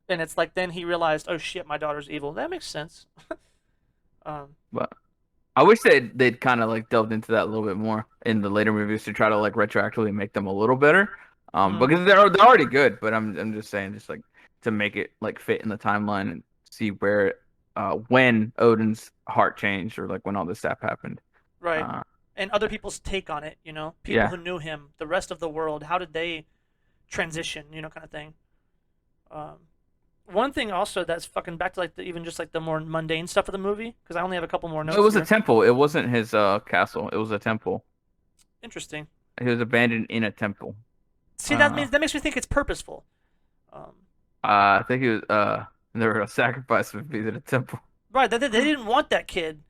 And it's like then he realized, oh shit, my daughter's evil. That makes sense. But I wish they'd kind of like delved into that a little bit more in the later movies to try to like retroactively make them a little better. Because they're already good, but I'm just saying just like to make it like fit in the timeline and see where when Odin's heart changed or like when all this stuff happened. Right. Uh, And other people's take on it, people yeah. who knew him, the rest of the world, how did they transition, kind of thing. One thing also that's fucking back to like even just like the more mundane stuff of the movie, because I only have a couple more notes It was here. a temple. It wasn't his castle. It was a temple. Interesting. He was abandoned in a temple. See, that makes me think it's purposeful. I think he was they were gonna sacrifice him if he's in a temple. Right, they didn't want that kid,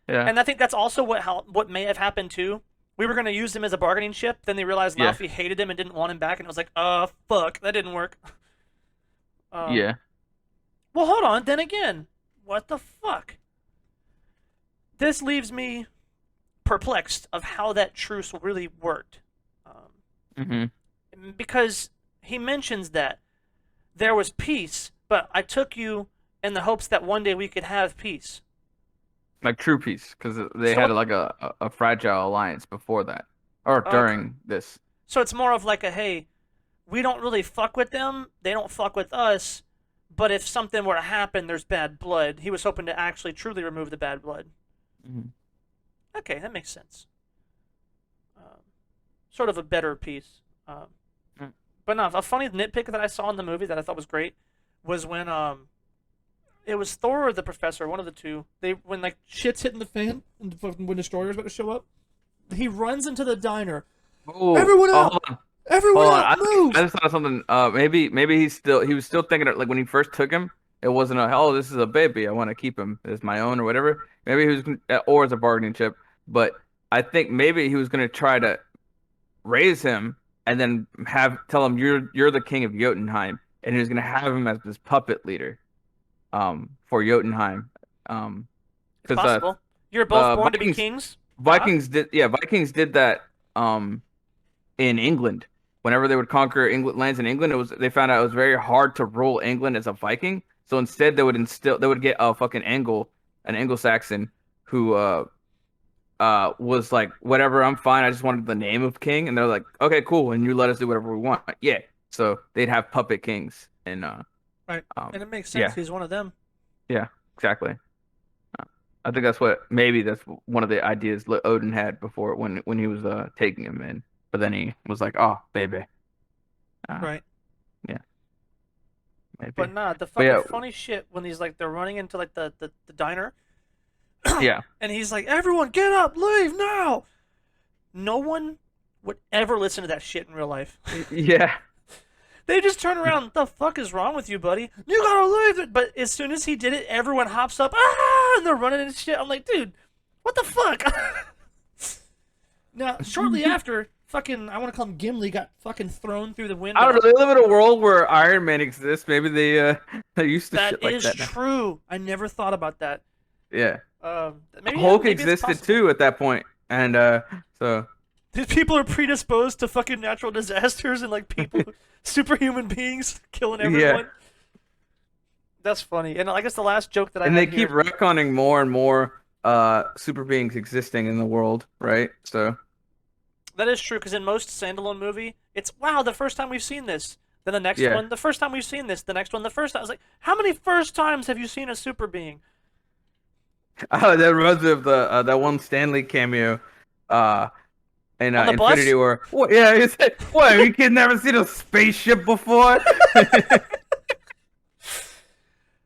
Yeah. and I think that's also what may have happened too. We were gonna use him as a bargaining chip, then they realized Yeah. Laufey hated him and didn't want him back, and it was like, fuck, that didn't work. Yeah. Well, hold on. Then again, what the fuck? This leaves me perplexed of how that truce really worked. Because he mentions that there was peace, but I took you in the hopes that one day we could have peace. Like true peace, because they So had what- like a fragile alliance before that, or Okay. during this. So it's more of like a, hey, we don't really fuck with them, they don't fuck with us, but if something were to happen, there's bad blood. He was hoping to actually truly remove the bad blood. Mhm. Okay, that makes sense. Sort of a better piece. But no, a funny nitpick that I saw in the movie that I thought was great was when it was Thor or the Professor, one of the two. When like shit's hitting the fan and when Destroyer's about to show up, he runs into the diner. Ooh, Everyone out! hold on. Everyone Hold on. out! Move! I just thought of something. Maybe he was still thinking like when he first took him, it wasn't this is a baby. I want to keep him as my own or whatever. Maybe he was or as a bargaining chip. But I think maybe he was gonna try to raise him and then tell him you're the king of Jotunheim, and he was gonna have him as this puppet leader, for Jotunheim, It's because possible. You're both born to be Vikings kings. Vikings did that in England. Whenever they would conquer lands in England, they found out it was very hard to rule England as a Viking. So instead, they would get a fucking an Anglo-Saxon who was like, whatever, I'm fine. I just wanted the name of king, and they're like, okay, cool, and you let us do whatever we want. Yeah. So they'd have puppet kings, and Right. And it makes sense. yeah. He's one of them. Yeah, exactly. I think that's one of the ideas Odin had before when he was taking him in, but then he was like, oh, baby. Right. Yeah. Maybe. But nah, the But fucking yeah. funny shit when they're running into like the diner. Yeah. And he's like, everyone get up, leave now. No one would ever listen to that shit in real life. Yeah. They just turn around. What the fuck is wrong with you, buddy? You gotta leave it. But as soon as he did it, everyone hops up, and they're running and shit. I'm like, dude, what the fuck? Now, shortly after, fucking, I want to call him Gimli, got fucking thrown through the window. I don't know. They live in a world where Iron Man exists. Maybe they used to That shit like is that now. true. I never thought about that. Yeah. Maybe Hulk maybe it's existed possible. too at that point, and so These people are predisposed to fucking natural disasters and like people, superhuman beings killing everyone. That's funny. And I guess the last joke that I and they had keep here, retconning more and more super beings existing in the world, right? So that is true because in most standalone movie, it's wow, the first time we've seen this. Then the next yeah. one, the first time we've seen this. The next one, the first time. I was like, how many first times have you seen a super being? Oh, that reminds me of the that one Stanley cameo, in On the Infinity bus? War. What? Yeah, he said, "What? You kid never seen a spaceship before?"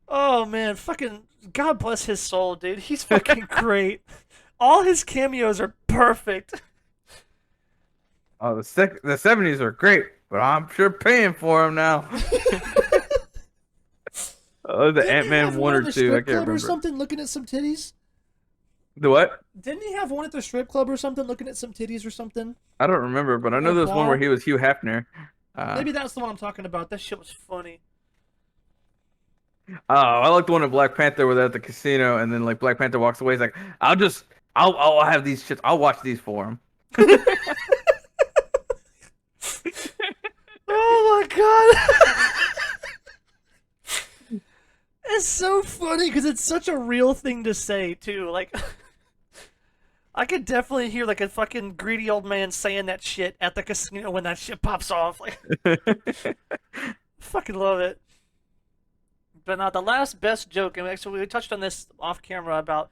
Oh man, fucking God bless his soul, dude. He's fucking great. All his cameos are perfect. Oh, the 70s are great, but I'm sure paying for them now. Oh, the Ant-Man 1 or 2, I can't remember. something looking at some titties? The what? Didn't he have one at the strip club or something looking at some titties or something? I don't remember, but I know Or there was one where bar? he was Hugh Hefner. Maybe that's the one I'm talking about. That shit was funny. Oh, I like the one in Black Panther where they're at the casino, and then like Black Panther walks away. He's like, I'll have these shits. I'll watch these for him." Oh my god. It's so funny because it's such a real thing to say too. Like, I could definitely hear like a fucking greedy old man saying that shit at the casino when that shit pops off. Like, fucking love it. But not the last best joke, and actually we touched on this off camera about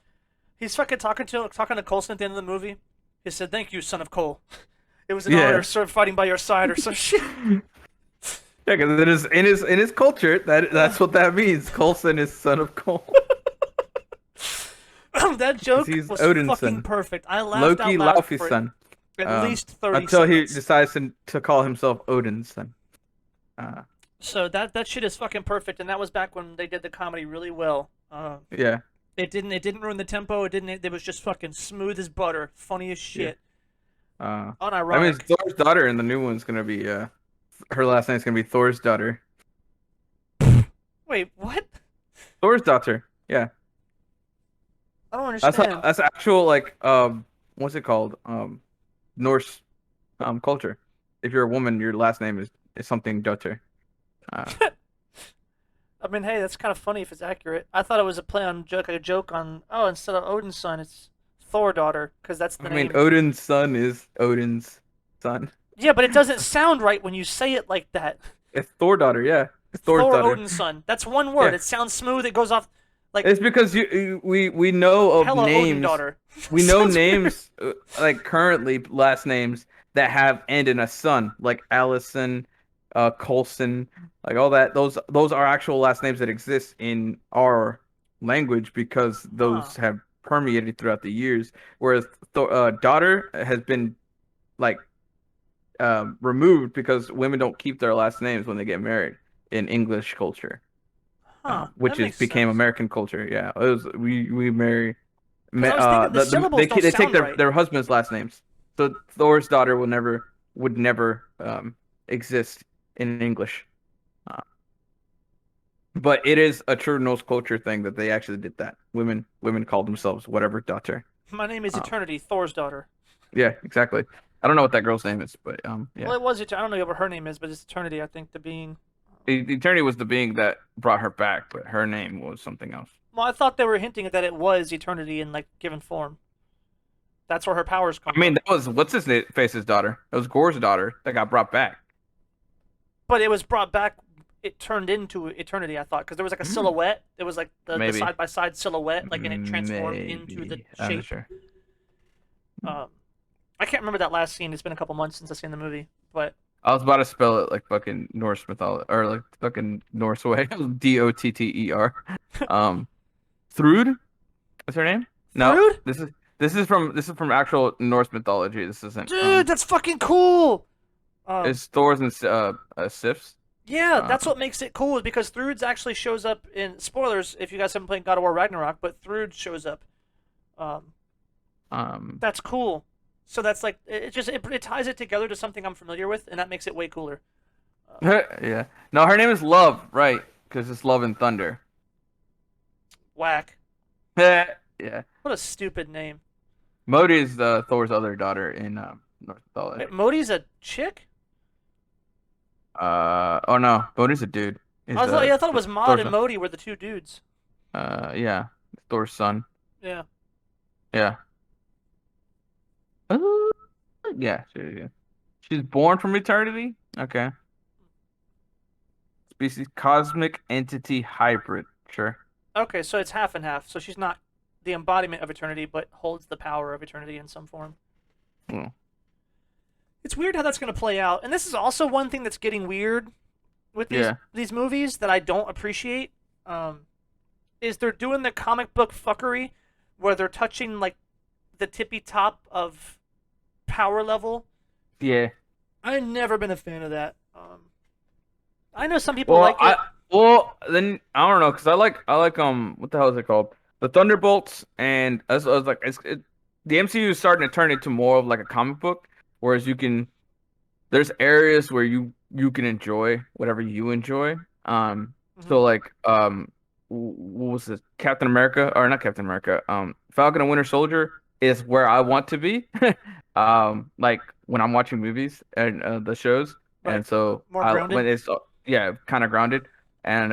he's fucking talking to Coulson at the end of the movie. He said, "Thank you, son of Cole. It was an Yeah. honor served fighting by your side," or some shit. Yeah, because it is in his culture that's what that means. Coulson is son of Cole. That joke He's was Odin's fucking son. perfect. I laughed Loki out loud Laufey's for son. at least 30 Until he seconds. decides to call himself Odin's son. So that shit is fucking perfect, and that was back when they did the comedy really well. Yeah. It didn't ruin the tempo. It was just fucking smooth as butter, funny as shit. Unironic. I mean, Thor's daughter in the new one's gonna be her last name's gonna be Thor's daughter. Wait, what? Thor's daughter. Yeah. I don't understand. That's actual like what's it called? Norse culture. If you're a woman, your last name is something daughter. I mean, hey, that's kind of funny if it's accurate. I thought it was a play on joke, like a joke on. Oh, instead of Odin's son, it's Thor daughter, because that's the I name. mean, Odin's son is Odin's son. Yeah, but it doesn't sound right when you say it like that. It's Thor daughter, yeah. It's Thor's Thor daughter. Odin's son. That's one word. Yeah. It sounds smooth. It goes off like It's because we know of hella Odin names. daughter. We know Sounds weird. names like currently last names that have end in a son, like Allison, Coulson, like all that. Those are actual last names that exist in our language because those have permeated throughout the years. Whereas daughter has been like removed because women don't keep their last names when they get married in English culture, which that makes became sense. American culture. Yeah, it was we marry. 'Cause I was thinking the syllables don't They take sound right. their husband's last names. So Thor's daughter would never exist in English. But it is a true Norse culture thing that they actually did that. Women called themselves whatever daughter. My name is Eternity, Thor's daughter. Yeah, exactly. I don't know what that girl's name is, but yeah. Well, it was. I don't know what her name is, but it's Eternity. I think the being. The Eternity was the being that brought her back, but her name was something else. Well, I thought they were hinting that it was Eternity in like given form. That's where her powers come I mean, from. that was what's his face's daughter. It was Gore's daughter that got brought back. But it was brought back. It turned into Eternity. I thought because there was like a silhouette. It was like the side by side silhouette, like and it transformed into the I'm shape. not sure. I can't remember that last scene. It's been a couple months since I've seen the movie, but I was about to spell it like fucking Norse mythology or like fucking Norse way. Dotter. Thrud? What's her name? No, Thrud? this is This is from actual Norse mythology. This isn't Dude, that's fucking cool. it's Thor's and Sif's. Yeah, Uh, that's what makes it cool is because Thrud actually shows up in spoilers if you guys haven't played God of War Ragnarok, but Thrud shows up. Um, that's cool. So that's like it ties it together to something I'm familiar with, and that makes it way cooler. yeah. No, her name is Love, right? Because it's Love and Thunder. Whack. Yeah. What a stupid name. Modi is Thor's other daughter in Norse mythology. Wait, Modi's a chick? Oh no, Modi's a dude. Is Yeah, I thought it was Maud Thor's and Modi were the two dudes. yeah, Thor's son. Yeah. Yeah. Uh, yeah, yeah. She's born from eternity. Okay. Species cosmic entity hybrid. Sure. Okay, so it's half and half. So she's not the embodiment of eternity, but holds the power of eternity in some form. Hmm. It's weird how that's going to play out. And this is also one thing that's getting weird with Yeah. these movies that I don't appreciate. Is they're doing the comic book fuckery where they're touching like the tippy top of power level. Yeah. I've never been a fan of that. I know some people like it. Well, then I don't know because I like what the hell is it called? The Thunderbolts, and I was like the MCU is starting to turn into more of like a comic book, whereas there's areas where you can enjoy whatever you enjoy. So like what was this? Captain America or not Captain America? Falcon and Winter Soldier is where I want to be. Like when I'm watching movies and the shows, Right. and so More grounded? when it's yeah, kind of grounded, and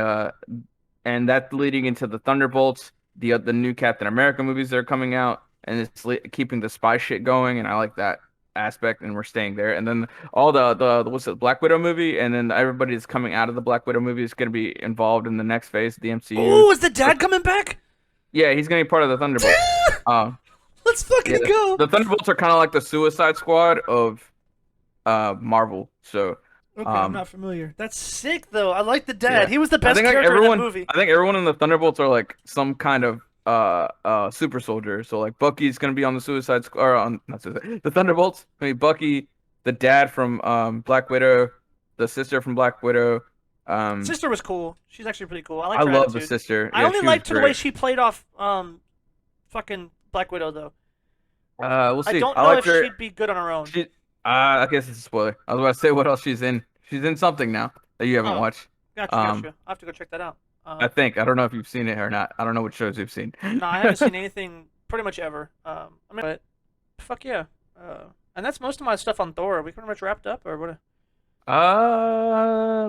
that's leading into the Thunderbolts, the new Captain America movies that are coming out, and it's keeping the spy shit going, and I like that aspect, and we're staying there. And then all the what's it, Black Widow movie, and then everybody that's coming out of the Black Widow movie is going to be involved in the next phase of the MCU. Oh, is the dad coming back? Yeah, he's going to be part of the Thunderbolts. Let's fucking go. The Thunderbolts are kind of like the Suicide Squad of Marvel. So Okay, I'm not familiar. That's sick though. I like the dad. yeah. He was the I best think like character everyone, in that movie. I think everyone in the Thunderbolts are like some kind of super soldier. So like Bucky's gonna be on the Suicide Squad or on not Suicide, the Thunderbolts. I mean Bucky, the dad from Black Widow, the sister from Black Widow. Sister was cool. She's actually pretty cool. I like I her love attitude. the sister. I Yeah, only she was liked the way great. she played off fucking Black Widow though. We'll see. I don't I know liked if her. she'd be good on her own. She I guess it's a spoiler. I was about to say what else she's in. She's in something now that you haven't Oh, watched. gotcha. I have to go check that out. I think. I don't know if you've seen it or not. I don't know what shows you've seen. No, I haven't seen anything pretty much ever. I mean, but fuck yeah. And that's most of my stuff on Thor. Are we pretty much wrapped up, or what?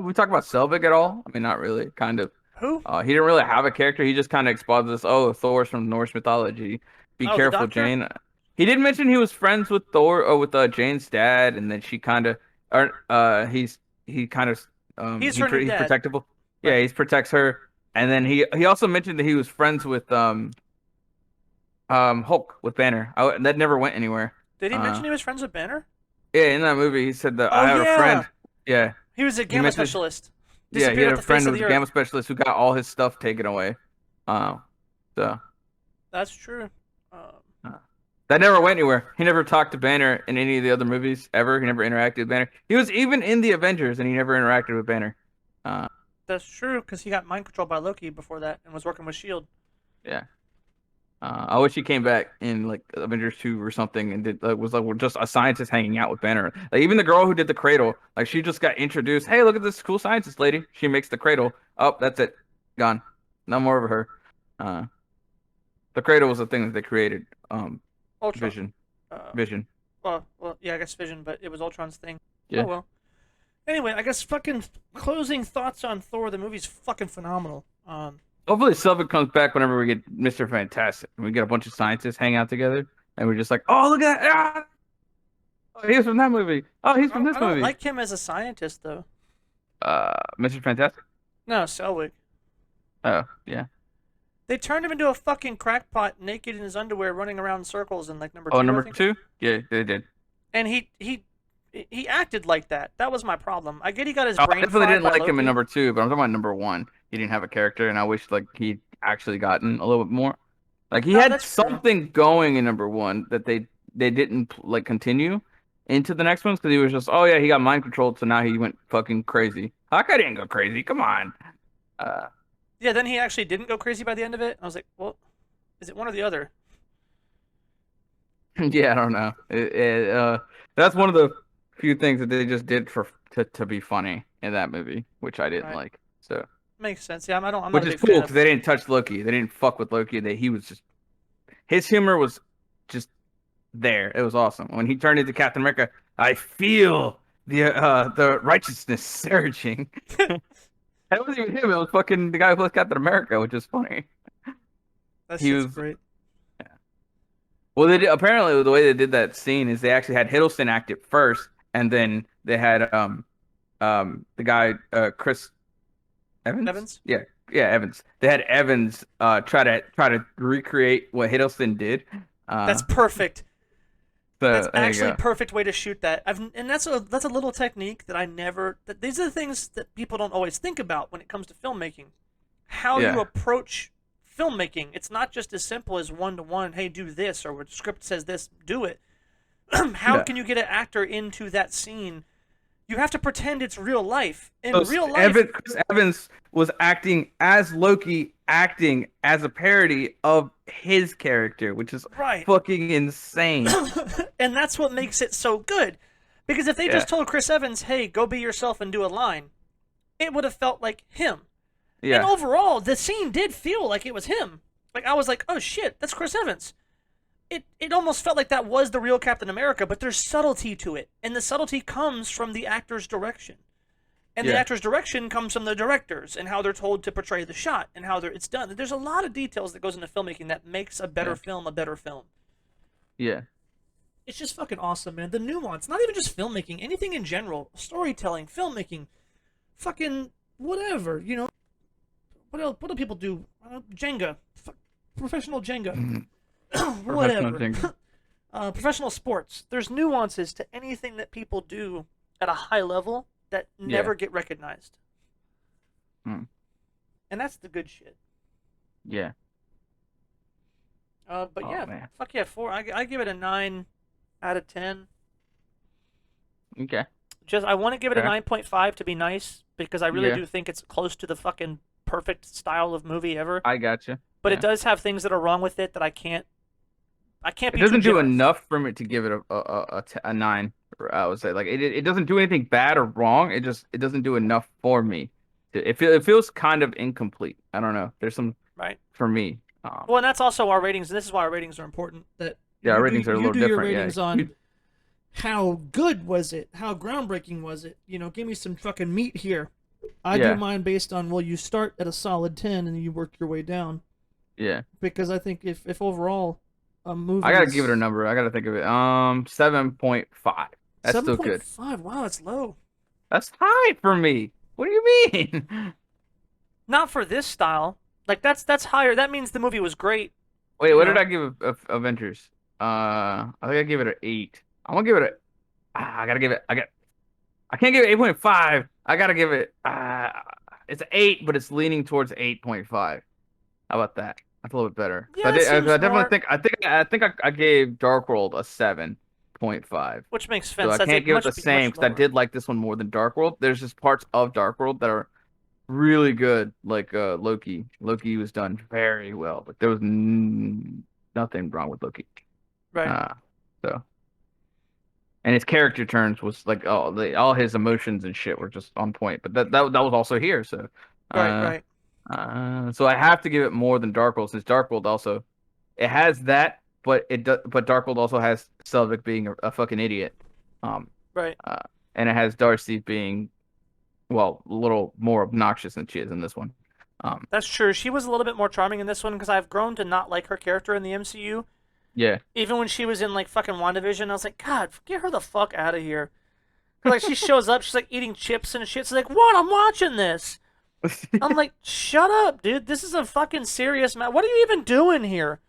We talk about Selvig at all? I mean, not really. Kind of. Who? He didn't really have a character. He just kind of exposed us. Oh, Thor's from Norse mythology. Be Oh, the careful, doctor? Jane. He did mention he was friends with Thor or with Jane's dad, and then she kind of, or he kind of He's her new he's dad. protectable. Right. Yeah, he protects her, and then he also mentioned that he was friends with Hulk with Banner. That never went anywhere. Did he mention he was friends with Banner? Yeah, in that movie, he said that Oh, I have yeah. a friend. Yeah, He was a gamma mentioned- specialist. yeah, he Disappeared had off a the friend face who of was the a earth. gamma specialist who got all his stuff taken away. So That's true. that never went anywhere. He never talked to Banner in any of the other movies ever. He never interacted with Banner. He was even in the Avengers, and he never interacted with Banner. That's true because he got mind controlled by Loki before that and was working with Shield. Yeah. I wish he came back in like Avengers 2 or something and did was like just a scientist hanging out with Banner. Like even the girl who did the cradle, like she just got introduced. Hey, look at this cool scientist lady. She makes the cradle. Oh, that's it. Gone. No more of her. The cradle was the thing that they created. Ultron. Vision. Uh, Vision. Well, yeah, I guess Vision, but it was Ultron's thing. Yeah. Oh well. Anyway, I guess fucking closing thoughts on Thor. The movie's fucking phenomenal. Hopefully Sylvan comes back whenever we get Mr. Fantastic. And we get a bunch of scientists hang out together and we're just like, oh look at that. Ah! Oh, he's from that movie. Oh, he's from this I don't movie. like him as a scientist though. Mr. Fantastic? No, Selwyn. Oh, yeah. They turned him into a fucking crackpot, naked in his underwear, running around in circles in like number 2. Oh, I number think. 2? Yeah, they did. And he acted like that. That was my problem. I get he got his I brain. definitely fried didn't by like him Loki. in number 2, but I'm talking about number 1. He didn't have a character, and I wish like he'd actually gotten a little bit more. Like he No, had that's true. something going in number one that they didn't like continue into the next ones because he was just, oh yeah, he got mind controlled, so now he went fucking crazy. Hawkeye didn't go crazy. Come on. Uh, Yeah, then he actually didn't go crazy by the end of it. I was like, well, is it one or the other? yeah, I don't know. That's one of the few things that they just did to be funny in that movie, which I didn't Right. like. So, Makes sense. Yeah, I'm not which a is big cool fan because of. they didn't touch Loki. They didn't fuck with Loki. He was just his humor was just there. It was awesome. When he turned into Captain America, I feel the righteousness surging. That wasn't even him. It was fucking the guy who plays Captain America, which is funny. That He shit's was great. well. Apparently the way they did that scene is they actually had Hiddleston act it first, and then they had the guy Chris Evans. Evans. Yeah, yeah, Evans. They had Evans try to recreate what Hiddleston did. That's Uh, perfect. That's so there you actually go. perfect way to shoot that. And that's a little technique that I never. These are the things that people don't always think about when it comes to filmmaking. How you Yeah, approach filmmaking. It's not just as simple as one to one. Hey, do this, or what script says this, do it. How yeah. can you get an actor into that scene? You have to pretend it's real life. So In real life, Chris Evans was acting as Loki, acting as a parody of his character, which is right. fucking insane. And that's what makes it so good. Because if they Yeah, just told Chris Evans, hey, go be yourself and do a line, it would have felt like him. And yeah, overall, the scene did feel like it was him. Like I was like, oh shit, that's Chris Evans. It almost felt like that was the real Captain America, but there's subtlety to it. And the subtlety comes from the actor's direction. And the yeah, actor's direction comes from the directors and how they're told to portray the shot and how it's done. There's a lot of details that goes into filmmaking that makes a better yeah, film a better film. yeah. It's just fucking awesome, man. The nuance, not even just filmmaking, anything in general, storytelling, filmmaking, fucking whatever, you know. What else? What do people do? Jenga, professional Jenga, Professional whatever. jingle. Professional sports. There's nuances to anything that people do at a high level that Yeah. never get recognized, Hmm. and that's the good shit. Yeah. But Oh yeah, man. fuck yeah, four. I give it a 9 out of 10. Okay. Just I want to give it a Okay. 9.5 to be nice because I really Yeah. do think it's close to the fucking perfect style of movie ever. I gotcha. But it Yeah. does have things that are wrong with it that I can't It be too doesn't do generous. enough for me to give it a 9. I would say like it doesn't do anything bad or wrong. It doesn't do enough for me. It feels kind of incomplete. I don't know. There's some Right. for me. Well, and that's also our ratings, and this is why our ratings are important. That Yeah, our you do ratings are a you little do your different. Yeah. ratings on how good was it, how groundbreaking was it. You know, give me some fucking meat here. I do Yeah. mine based on, well, you start at a solid 10 and you work your way down, Yeah. because I think if overall a movie I gotta give it a is number. I gotta think of it. 7.5. That's still good. 7.5, wow, that's low. That's high for me. What do you mean? Not for this style. Like that's higher. That means the movie was great. Wait, You what did know, I give Avengers? I think I gave it an 8. I'm gonna give it a. I gotta give it. I can't give it 8.5. I gotta give it. It's an 8, but it's leaning towards 8.5. How about that? That's a little bit better. yeah, that I seems definitely more, think. I gave Dark World a 7.5. which makes So sense. I That's can't it. give it the same Much because I lower. did like this one more than Dark World. There's just parts of Dark World that are really good, like Loki. Loki was done very well, but there was nothing wrong with Loki. Right. Uh, so and his character turns was like all his emotions and shit were just on point. But that was also here. So Right. uh Right. so I have to give it more than Dark World since Dark World also it has that, but but Dark World also has Selvig being a fucking idiot. Um Right. uh and it has Darcy being well, a little more obnoxious than she is in this one. Um, That's true. She was a little bit more charming in this one because I've grown to not like her character in the MCU. yeah. Even when she was in like fucking WandaVision, I was like, God, get her the fuck out of here. 'Cause, like she shows up, she's like eating chips and shit. She's like, what? I'm watching this. I'm like, shut up, dude. This is a fucking serious matter. What are you even doing here?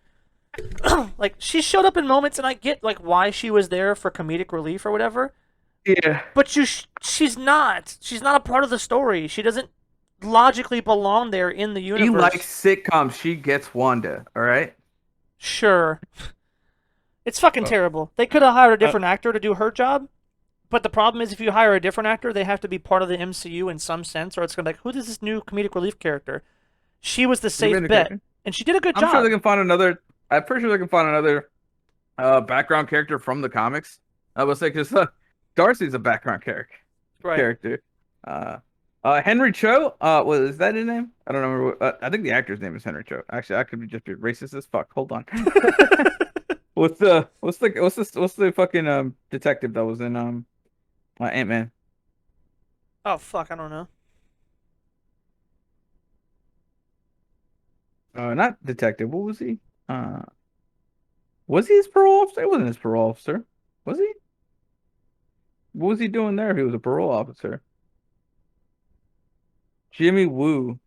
Like she showed up in moments, and I get like why she was there for comedic relief or whatever. Yeah. But she's not. She's not a part of the story. She doesn't logically belong there in the She universe. likes sitcoms. She gets Wanda. All right. Sure. It's fucking Well, terrible. They could have hired a uh, different actor to do her job, but the problem is if you hire a different actor, they have to be part of the MCU in some sense, or it's gonna be like, who is this new comedic relief character? She was the you safe made the bet, character. and she did a good I'm sure they job. can find another. I'm pretty sure they can find another background character from the comics. I would say because Darcy's a background character. Right. Character. Uh, Henry Cho. Was that his name? I don't remember. I think the actor's name is Henry Cho. Actually, I could be just be racist as fuck. Hold on. What's the fucking detective that was in Ant-Man? Oh fuck, I don't know. Not detective. What was he? Was he his parole officer? It wasn't his parole officer. Was he? What was he doing there if he was a parole officer? Jimmy Woo.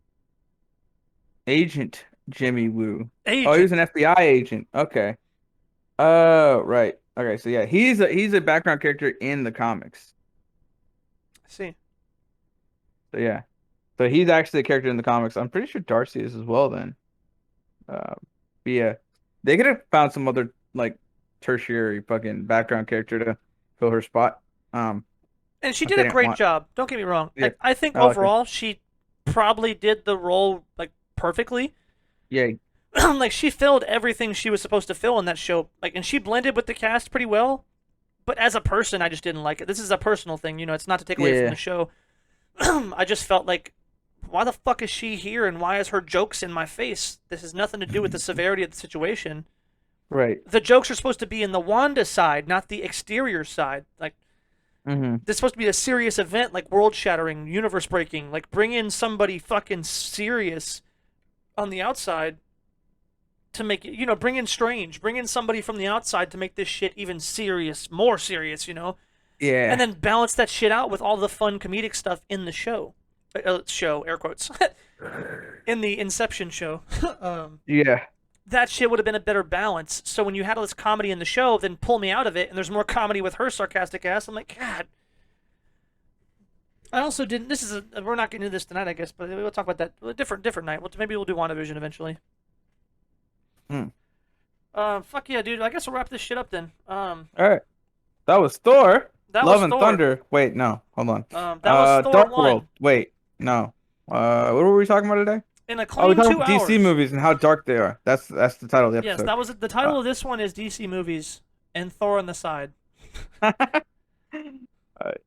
Agent Jimmy Woo. Oh, he was Agent. an FBI agent. Okay. Oh, right. Okay, so yeah, he's a background character in the comics. I see. So yeah. So he's actually a character in the comics. I'm pretty sure Darcy is as well then. But yeah. They could have found some other like tertiary fucking background character to fill her spot. And she If did they a didn't great want. job. Don't get me wrong. Yeah. I think I like her. overall she probably did the role like perfectly. Yeah. Like she filled everything she was supposed to fill in that show. Like, and she blended with the cast pretty well. But as a person, I just didn't like it. This is a personal thing, you know. It's not to take away from Yeah. the show. I just felt like, why the fuck is she here, and why is her jokes in my face? This has nothing to do with the severity of the situation. Right. The jokes are supposed to be in the Wanda side, not the exterior side. Like, Mm-hmm. this is supposed to be a serious event, like world shattering, universe breaking. Like, bring in somebody fucking serious on the outside to make it, you know, bring in Strange, bring in somebody from the outside to make this shit even serious, more serious, you know, and Yeah. then balance that shit out with all the fun comedic stuff in the show. Show air quotes in the Inception show. Yeah. That shit would have been a better balance. So when you had all this comedy in the show, then pull me out of it, and there's more comedy with her sarcastic ass. I'm like, God. I also didn't. This is a. We're not getting into this tonight, I guess, but we'll talk about that a different night. Maybe we'll do WandaVision eventually. Hmm. Fuck yeah, dude. I guess we'll wrap this shit up then. All right. That was Thor. That Love was and Thor. Thunder. Wait, no. Hold on. That was Thor Dark World. 1 Wait, no. What were we talking about today? in a Oh, we're clean talking two about DC hours. movies and how dark they are. That's the title of the Yes, episode. that was the Uh, title of this one is DC movies and Thor on the side. All right.